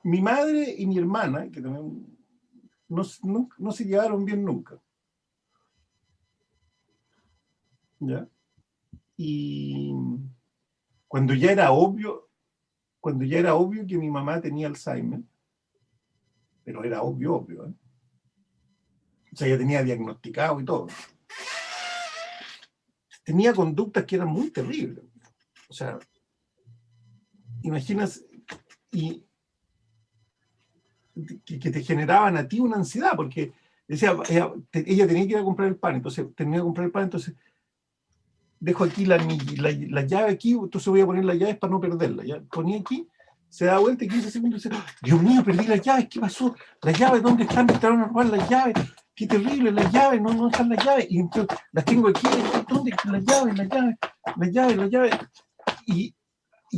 Mi madre y mi hermana, que también no se llevaron bien nunca. ¿ya? Y cuando ya era obvio que mi mamá tenía Alzheimer, pero era obvio, ¿eh? O sea, ya tenía diagnosticado y todo. Tenía conductas que eran muy terribles. O sea, imaginas, y que te generaban a ti una ansiedad, porque decía, ella tenía que ir a comprar el pan, entonces tenía que comprar el pan, entonces dejo aquí la llave aquí, entonces voy a poner las llaves para no perderla. Ya ponía aquí, se da vuelta y 15 segundos y dice, Dios mío, perdí las llaves, ¿qué pasó? Las llaves, ¿dónde están? Me entraron a robar las llaves, qué terrible, las llaves, no están las llaves, y entonces las tengo aquí, ¿dónde están las llaves? Y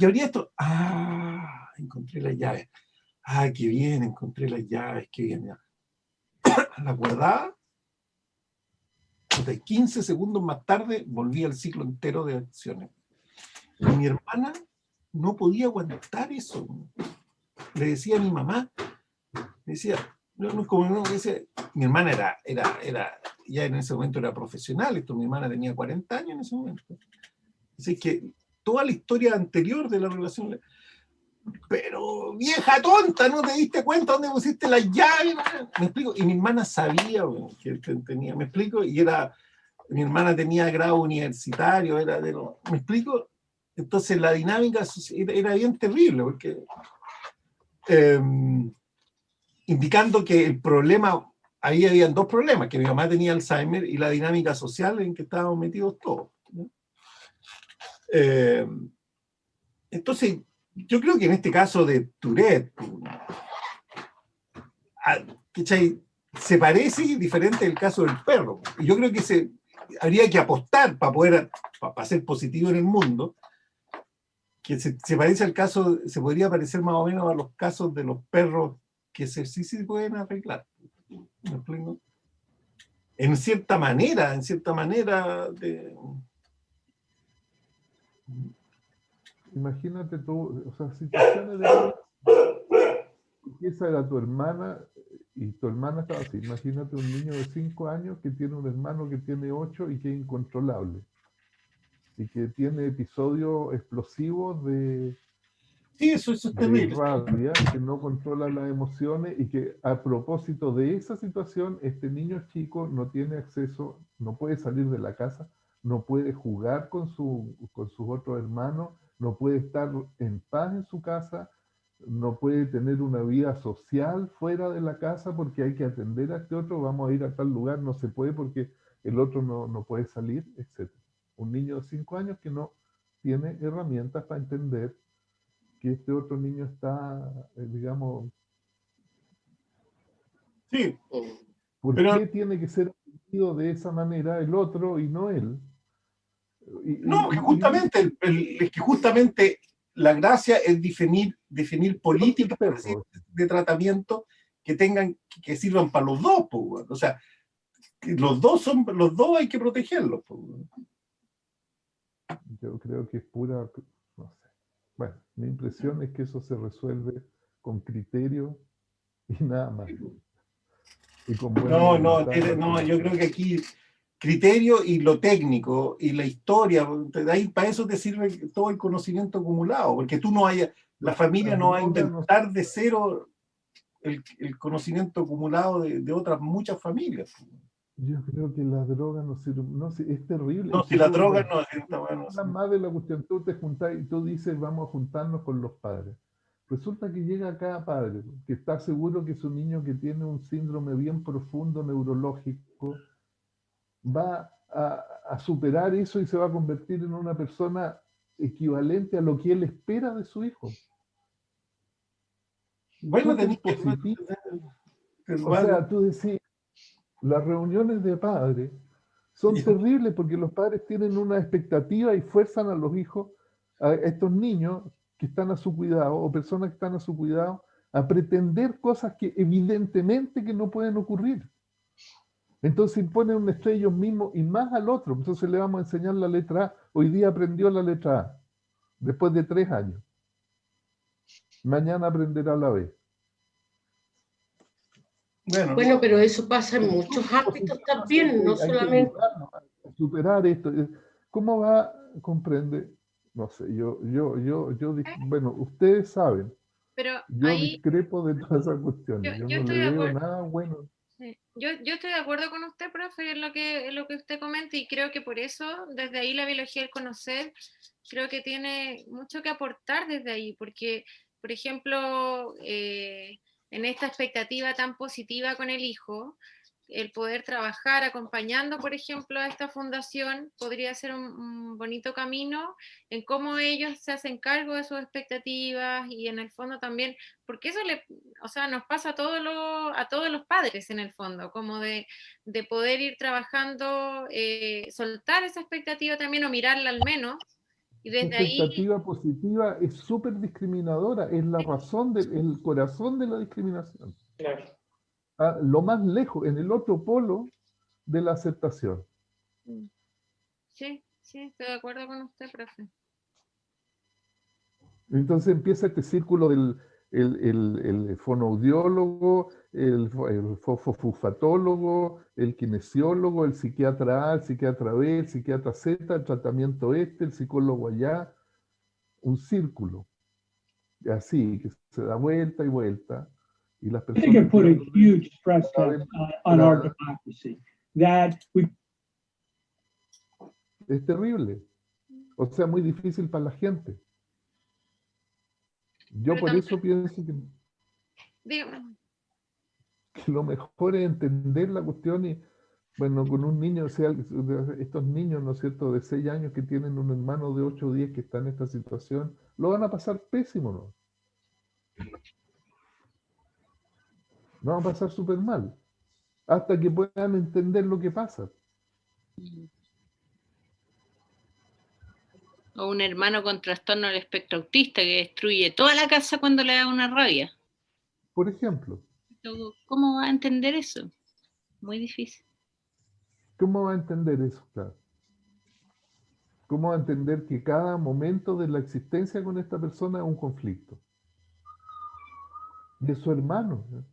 abría esto, encontré las llaves. Qué bien, encontré las llaves, qué bien. Las guardaba, y 15 segundos más tarde volvía al ciclo entero de acciones. Y mi hermana no podía aguantar eso. Le decía a mi mamá, le decía, mi hermana era, ya en ese momento era profesional, mi hermana tenía 40 años en ese momento. Así que toda la historia anterior de la relación, pero vieja tonta, ¿no te diste cuenta dónde pusiste las llaves? ¿Me explico? Y mi hermana sabía que tenía, ¿me explico? Y mi hermana tenía grado universitario, ¿me explico? Entonces la dinámica era bien terrible, porque indicando que el problema, ahí habían dos problemas, que mi mamá tenía Alzheimer y la dinámica social en que estábamos metidos todos, ¿no? Entonces, yo creo que en este caso de Tourette, se parece y diferente del caso del perro. Y yo creo que habría que apostar para ser positivo en el mundo, que se parece al caso, se podría parecer más o menos a los casos de los perros que sí se pueden arreglar. ¿Me explico? En cierta manera Imagínate tú, o sea, situaciones de... Esa era tu hermana, y tu hermana estaba así. Imagínate un niño de 5 años que tiene un hermano que tiene 8 y que es incontrolable. Y que tiene episodios explosivos de... Sí, eso es terrible. Rabia, que no controla las emociones y que a propósito de esa situación, este niño chico no tiene acceso, no puede salir de la casa, no puede jugar con sus otros hermanos, no puede estar en paz en su casa, no puede tener una vida social fuera de la casa porque hay que atender a este otro, vamos a ir a tal lugar, no se puede porque el otro no puede salir, etc. Un niño de 5 años que no tiene herramientas para entender que este otro niño está, digamos... Sí. ¿Por qué tiene que ser atendido de esa manera el otro y no él? Es que justamente la gracia es definir políticas de tratamiento que sirvan para los dos, pues. O sea, los dos hay que protegerlos, pues. Yo creo que es pura, no sé. Bueno, mi impresión es que eso se resuelve con criterio y nada más. Y con yo creo que aquí criterio y lo técnico y la historia, ahí para eso te sirve todo el conocimiento acumulado, porque la familia no va a inventar de cero el conocimiento acumulado de otras muchas familias. Yo creo que la droga no sirve, es terrible. No, si la droga no es más de la cuestión, tú te juntás y tú dices vamos a juntarnos con los padres. Resulta que llega cada padre que está seguro que su niño que tiene un síndrome bien profundo neurológico va a superar eso y se va a convertir en una persona equivalente a lo que él espera de su hijo. Bueno, o sea, tú decís, las reuniones de padres son terribles porque los padres tienen una expectativa y fuerzan a los hijos, a estos niños que están a su cuidado o personas que están a su cuidado, a pretender cosas que evidentemente que no pueden ocurrir. Entonces imponen un estrés ellos mismos y más al otro. Entonces le vamos a enseñar la letra A. Hoy día aprendió la letra A, después de 3 años. Mañana aprenderá la B. Bueno, pero eso pasa en muchos ámbitos también, no solamente... Superar esto. ¿Cómo va, comprende? No sé, bueno, ustedes saben, Pero yo ahí discrepo de todas esas cuestiones, yo yo no estoy le de veo acuerdo. nada bueno. Sí. Yo estoy de acuerdo con usted, profe, en lo que usted comenta, y creo que por eso, desde ahí la biología del conocer, creo que tiene mucho que aportar desde ahí, porque, por ejemplo, en esta expectativa tan positiva con el hijo, el poder trabajar acompañando, por ejemplo, a esta fundación podría ser un bonito camino en cómo ellos se hacen cargo de sus expectativas y en el fondo también, porque eso o sea, nos pasa a todos los padres en el fondo, como de poder ir trabajando, soltar esa expectativa también o mirarla al menos, y Esa desde ahí, expectativa positiva es súper discriminadora, es la razón, el corazón de la discriminación. Claro. Lo más lejos, en el otro polo de la aceptación. sí, estoy de acuerdo con usted, profe. Entonces empieza este círculo del el fonoaudiólogo, el fofofufatólogo, el kinesiólogo, el psiquiatra A, el psiquiatra B, el psiquiatra Z, el tratamiento el psicólogo allá, un círculo, así, que se da vuelta y vuelta, y las I think it personas put a quedan huge stress saben, test on our democracy. That we es terrible, o sea, muy difícil para la gente. Yo Pero por también, eso pienso dígame. que lo mejor es entender la cuestión y, bueno, con un niño, o sea, estos niños, ¿no es cierto?, de 6 años que tienen un hermano de 8 o 10 que está en esta situación, lo van a pasar pésimo, ¿no? Lo van a pasar súper mal, hasta que puedan entender lo que pasa. O un hermano con trastorno del espectro autista que destruye toda la casa cuando le da una rabia. Por ejemplo, ¿Cómo va a entender eso? Muy difícil. ¿cómo va a entender eso? Claro. ¿Cómo va a entender que cada momento de la existencia con esta persona es un conflicto? De su hermano, ¿no?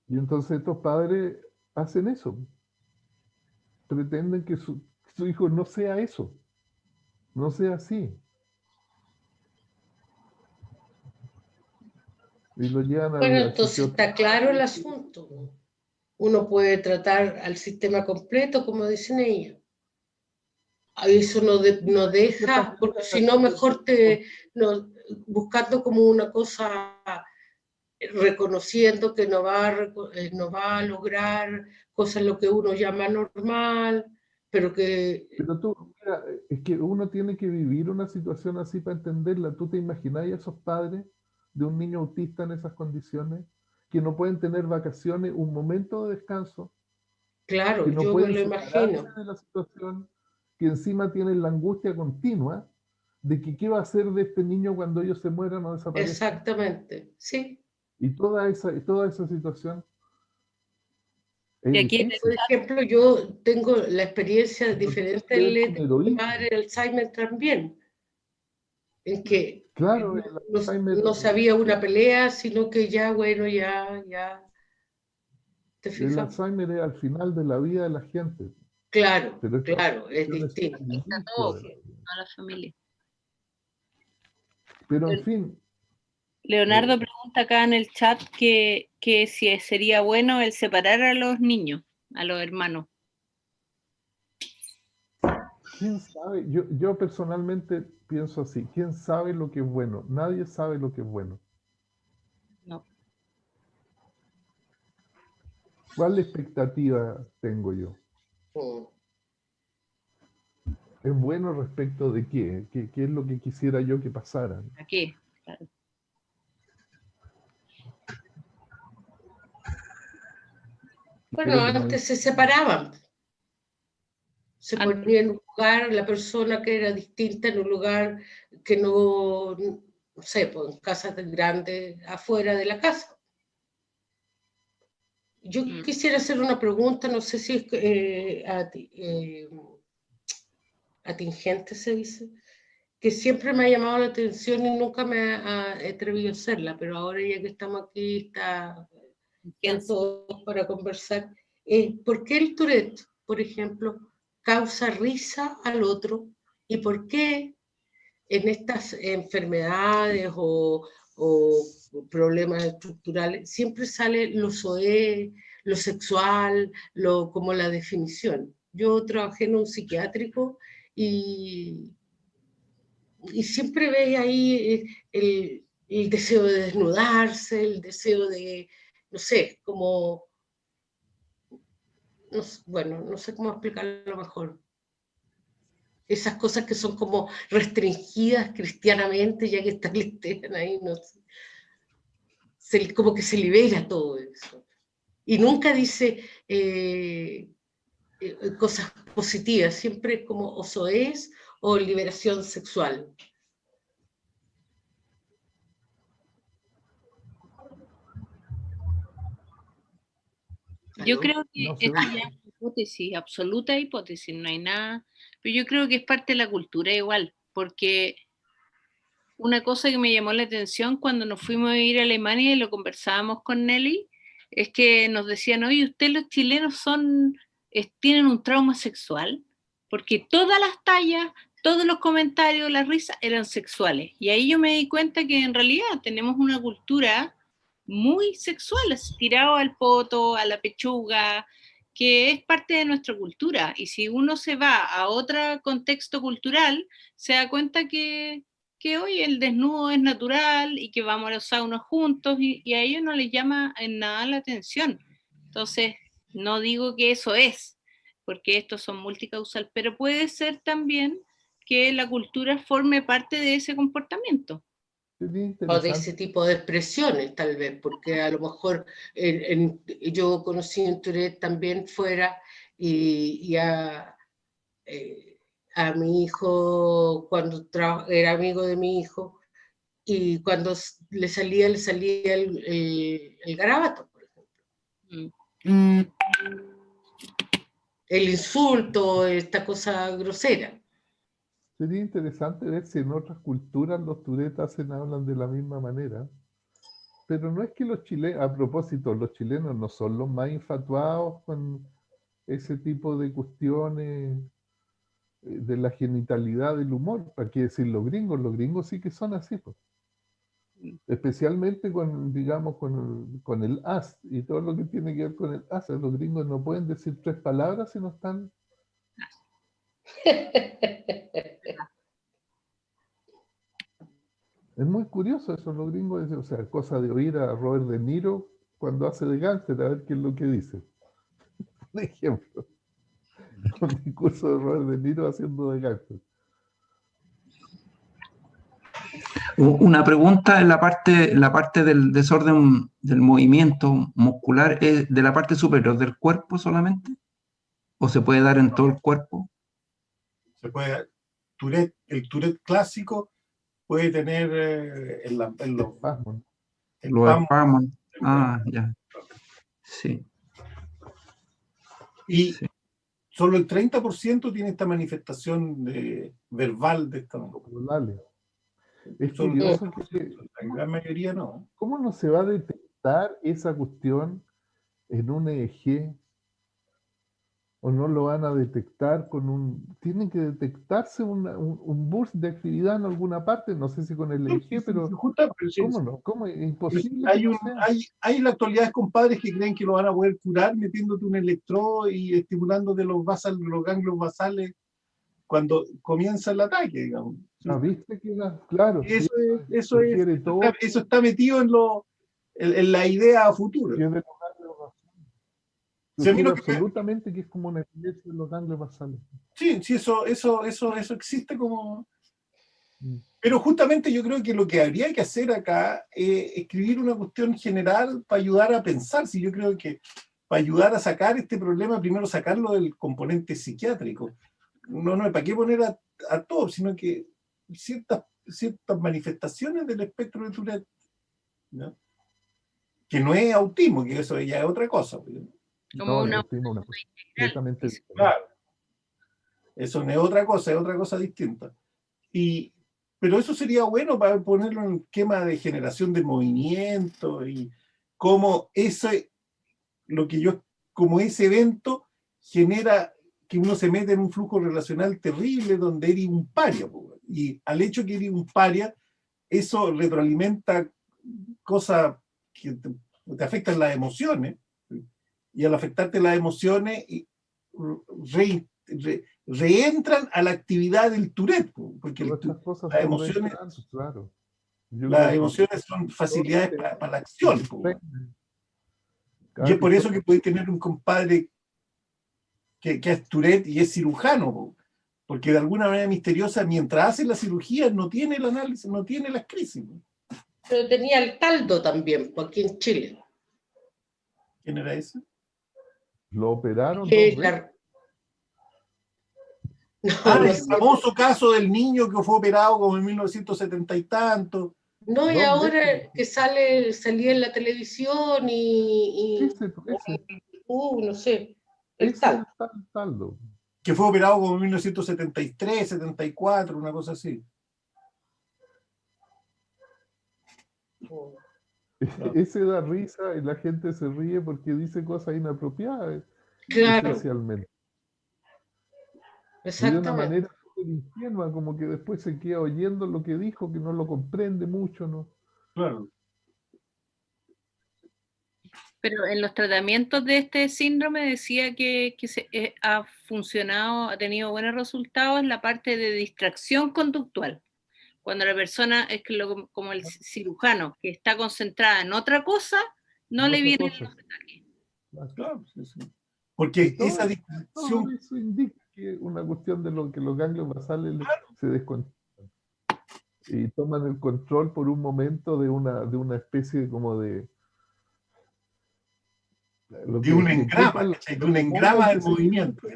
Y entonces estos padres hacen eso. Pretenden que su hijo no sea eso, no sea así. Y lo llevan Bueno, al entonces sitio. está claro el asunto. Uno puede tratar al sistema completo, como dicen ellos. Eso no deja, porque si no, mejor buscando como una cosa, reconociendo que no va a lograr cosas lo que uno llama normal, pero que... Pero tú, mira, es que uno tiene que vivir una situación así para entenderla. ¿Tú te imaginas a esos padres de un niño autista en esas condiciones que no pueden tener vacaciones, un momento de descanso, Claro, que no yo me pueden lo separarse imagino. de la situación, que encima tienen la angustia continua de que qué va a hacer de este niño cuando ellos se mueran o desaparezcan? Exactamente, sí. Y toda esa situación es Y aquí difícil. Por ejemplo, yo tengo la experiencia No tiene diferente que ver de con mi heroísmo. madre de Alzheimer también, en que Claro, el Alzheimer, no sabía una pelea, sino que ya, bueno, ya, ¿te el fijas? Alzheimer es al final de la vida de la gente. Claro, Pero estas claro, es situaciones son distinto. al inicio todo, de la vida. a la familia. Pero en fin, Leonardo pregunta acá en el chat que si sería bueno el separar a los niños, a los hermanos. ¿quién sabe? Yo personalmente pienso así, ¿quién sabe lo que es bueno? Nadie sabe lo que es bueno. No. ¿Cuál expectativa tengo yo? ¿Es bueno respecto de qué? ¿Qué es lo que quisiera yo que pasara? ¿A qué? Claro. Bueno, Creo que no antes se separaban. Se ponía en un lugar la persona que era distinta, en un lugar que no sé, pues en casas grandes afuera de la casa. Yo quisiera hacer una pregunta, no sé si es atingente se dice, que siempre me ha llamado la atención y nunca me ha atrevido a hacerla, pero ahora ya que estamos aquí, están todos para conversar. ¿por qué el Tourette, por ejemplo, causa risa al otro? ¿Y por qué en estas enfermedades o problemas estructurales siempre sale lo soez, lo sexual, como la definición? Yo trabajé en un psiquiátrico y siempre veía ahí el deseo de desnudarse, el deseo de, no sé, como, bueno, no sé cómo explicarlo mejor. Esas cosas que son como restringidas cristianamente, ya que están ahí, no sé, como que se libera todo eso. Y nunca dice cosas positivas, siempre como o soez o liberación sexual. Yo creo que No se esto ve. ya es hipótesis, absoluta hipótesis, no hay nada, pero yo creo que es parte de la cultura igual, porque una cosa que me llamó la atención cuando nos fuimos a vivir a Alemania y lo conversábamos con Nelly, es que nos decían, oye, ustedes los chilenos tienen un trauma sexual, porque todas las tallas, todos los comentarios, las risas eran sexuales. Y ahí yo me di cuenta que en realidad tenemos una cultura muy sexual, tirado al poto, a la pechuga, que es parte de nuestra cultura. Y si uno se va a otro contexto cultural, se da cuenta que hoy el desnudo es natural y que vamos a los saunas juntos y a ellos no les llama en nada la atención. Entonces, no digo que eso es, porque estos son multicausal, pero puede ser también que la cultura forme parte de ese comportamiento. O de ese tipo de expresiones, tal vez, porque a lo mejor yo conocí en Tourette también fuera y a mi hijo, cuando era amigo de mi hijo, y cuando le salía el garabato, por ejemplo. El insulto, esta cosa grosera. Sería interesante ver si en otras culturas los Tourette hablan de la misma manera. Pero no es que los chilenos, a propósito, los chilenos no son los más infatuados con ese tipo de cuestiones de la genitalidad del humor. ¿Para qué decir los gringos sí que son así, pues. Especialmente con, digamos, con el as y todo lo que tiene que ver con el as. Los gringos no pueden decir 3 palabras si no están. Es muy curioso eso, los gringos, o sea, cosa de oír a Robert De Niro cuando hace de gángster, a ver qué es lo que dice. Por ejemplo, un discurso de Robert De Niro haciendo de gángster. Una pregunta en la parte del desorden del movimiento muscular, ¿es de la parte superior del cuerpo solamente? ¿O se puede dar en todo el cuerpo? Se puede, el Tourette clásico puede tener en los espasmos. Los espasmos. Ah, ya. Sí. Y sí. Solo el 30% tiene esta manifestación verbal de esta. Es curioso que la gran mayoría no. ¿Cómo no se va a detectar esa cuestión en un EEG? ¿O no lo van a detectar con un... Tienen que detectarse un burst de actividad en alguna parte, no sé si con el EEG, pero ¿cómo no? ¿Cómo es imposible? Hay en la actualidad compadres que creen que lo van a poder curar metiéndote un electrodo y estimulándote los ganglios basales cuando comienza el ataque, digamos. ¿Viste que claro? Eso está metido en la idea futura. Absolutamente que es como una epilepsia en los ganglios basales. Sí, eso existe como... Pero justamente yo creo que lo que habría que hacer acá es escribir una cuestión general para ayudar a pensar. Si yo creo que para ayudar a sacar este problema, primero sacarlo del componente psiquiátrico. No, ¿para qué poner a todos? Sino que ciertas manifestaciones del espectro de Tourette, ¿no? Que no es autismo, que eso ya es otra cosa. Como una completamente claro. Eso no es otra cosa distinta. Pero eso sería bueno para ponerlo en un esquema de generación de movimiento y cómo lo que yo como ese evento genera que uno se mete en un flujo relacional terrible donde eres un paria, po. Y al hecho que eres un paria, eso retroalimenta cosas que te afectan las emociones, y al afectarte las emociones reentran a la actividad del Tourette, porque las emociones, claro. las emociones son facilidades para la acción. Y es por eso que podéis tener un compadre que es Tourette y es cirujano, porque de alguna manera misteriosa, mientras hace la cirugía, no tiene el análisis, no tiene las crisis. Pero tenía el taldo también, aquí en Chile. ¿Quién era ese? Lo operaron. El famoso caso del niño que fue operado como en 1970 y tanto. No, y ahora que salía en la televisión no sé. El taldo. Que fue operado como en 1973, 74, una cosa así. Ese da risa y la gente se ríe porque dice cosas inapropiadas. Claro. Especialmente. Y de una manera súper ingenua, como que después se queda oyendo lo que dijo, que no lo comprende mucho, ¿no? Claro. Pero en los tratamientos de este síndrome decía que ha funcionado, ha tenido buenos resultados en la parte de distracción conductual. Cuando la persona es como el cirujano, que está concentrada en otra cosa, no le viene los ataques. Claro, sí. Porque esa distracción... Eso indica que es una cuestión de lo que los ganglios basales se desconectan y toman el control por un momento de una especie como de un engrama de movimiento.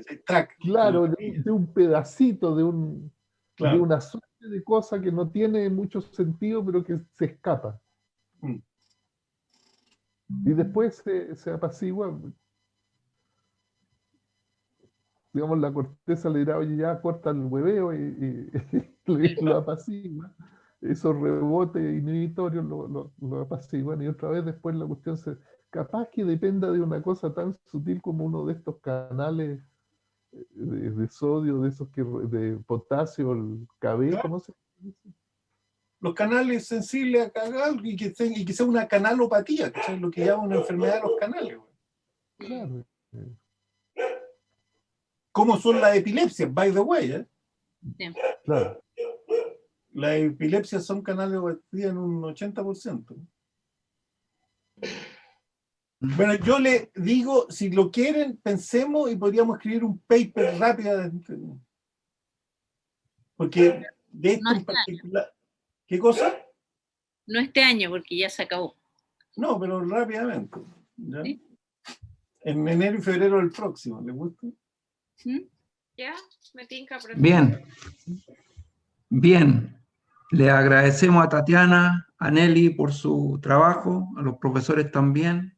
Claro, de un pedacito, de una suerte de cosa que no tiene mucho sentido, pero que se escapa. Y después se apacigua. Digamos, la corteza le dirá, oye, ya corta el hueveo y lo apacigua. Esos rebotes inhibitorios lo apaciguan y otra vez después la cuestión capaz que dependa de una cosa tan sutil como uno de estos canales de sodio, de esos de potasio, el KB, ¿cómo se dice? Los canales sensibles a cagar y que sea una canalopatía, que es lo que llaman una enfermedad de los canales. Claro. ¿Cómo son las epilepsias, by the way? Claro. Las epilepsias son canalopatía en un 80%. Bueno, yo le digo, si lo quieren, pensemos y podríamos escribir un paper rápidamente. Porque de esto en particular... ¿Qué cosa? No este año, porque ya se acabó. No, pero rápidamente. ¿Ya? ¿Sí? En enero y febrero del próximo, ¿le gusta? Ya, me tinca. Bien. Bien. Le agradecemos a Tatiana, a Nelly por su trabajo, a los profesores también.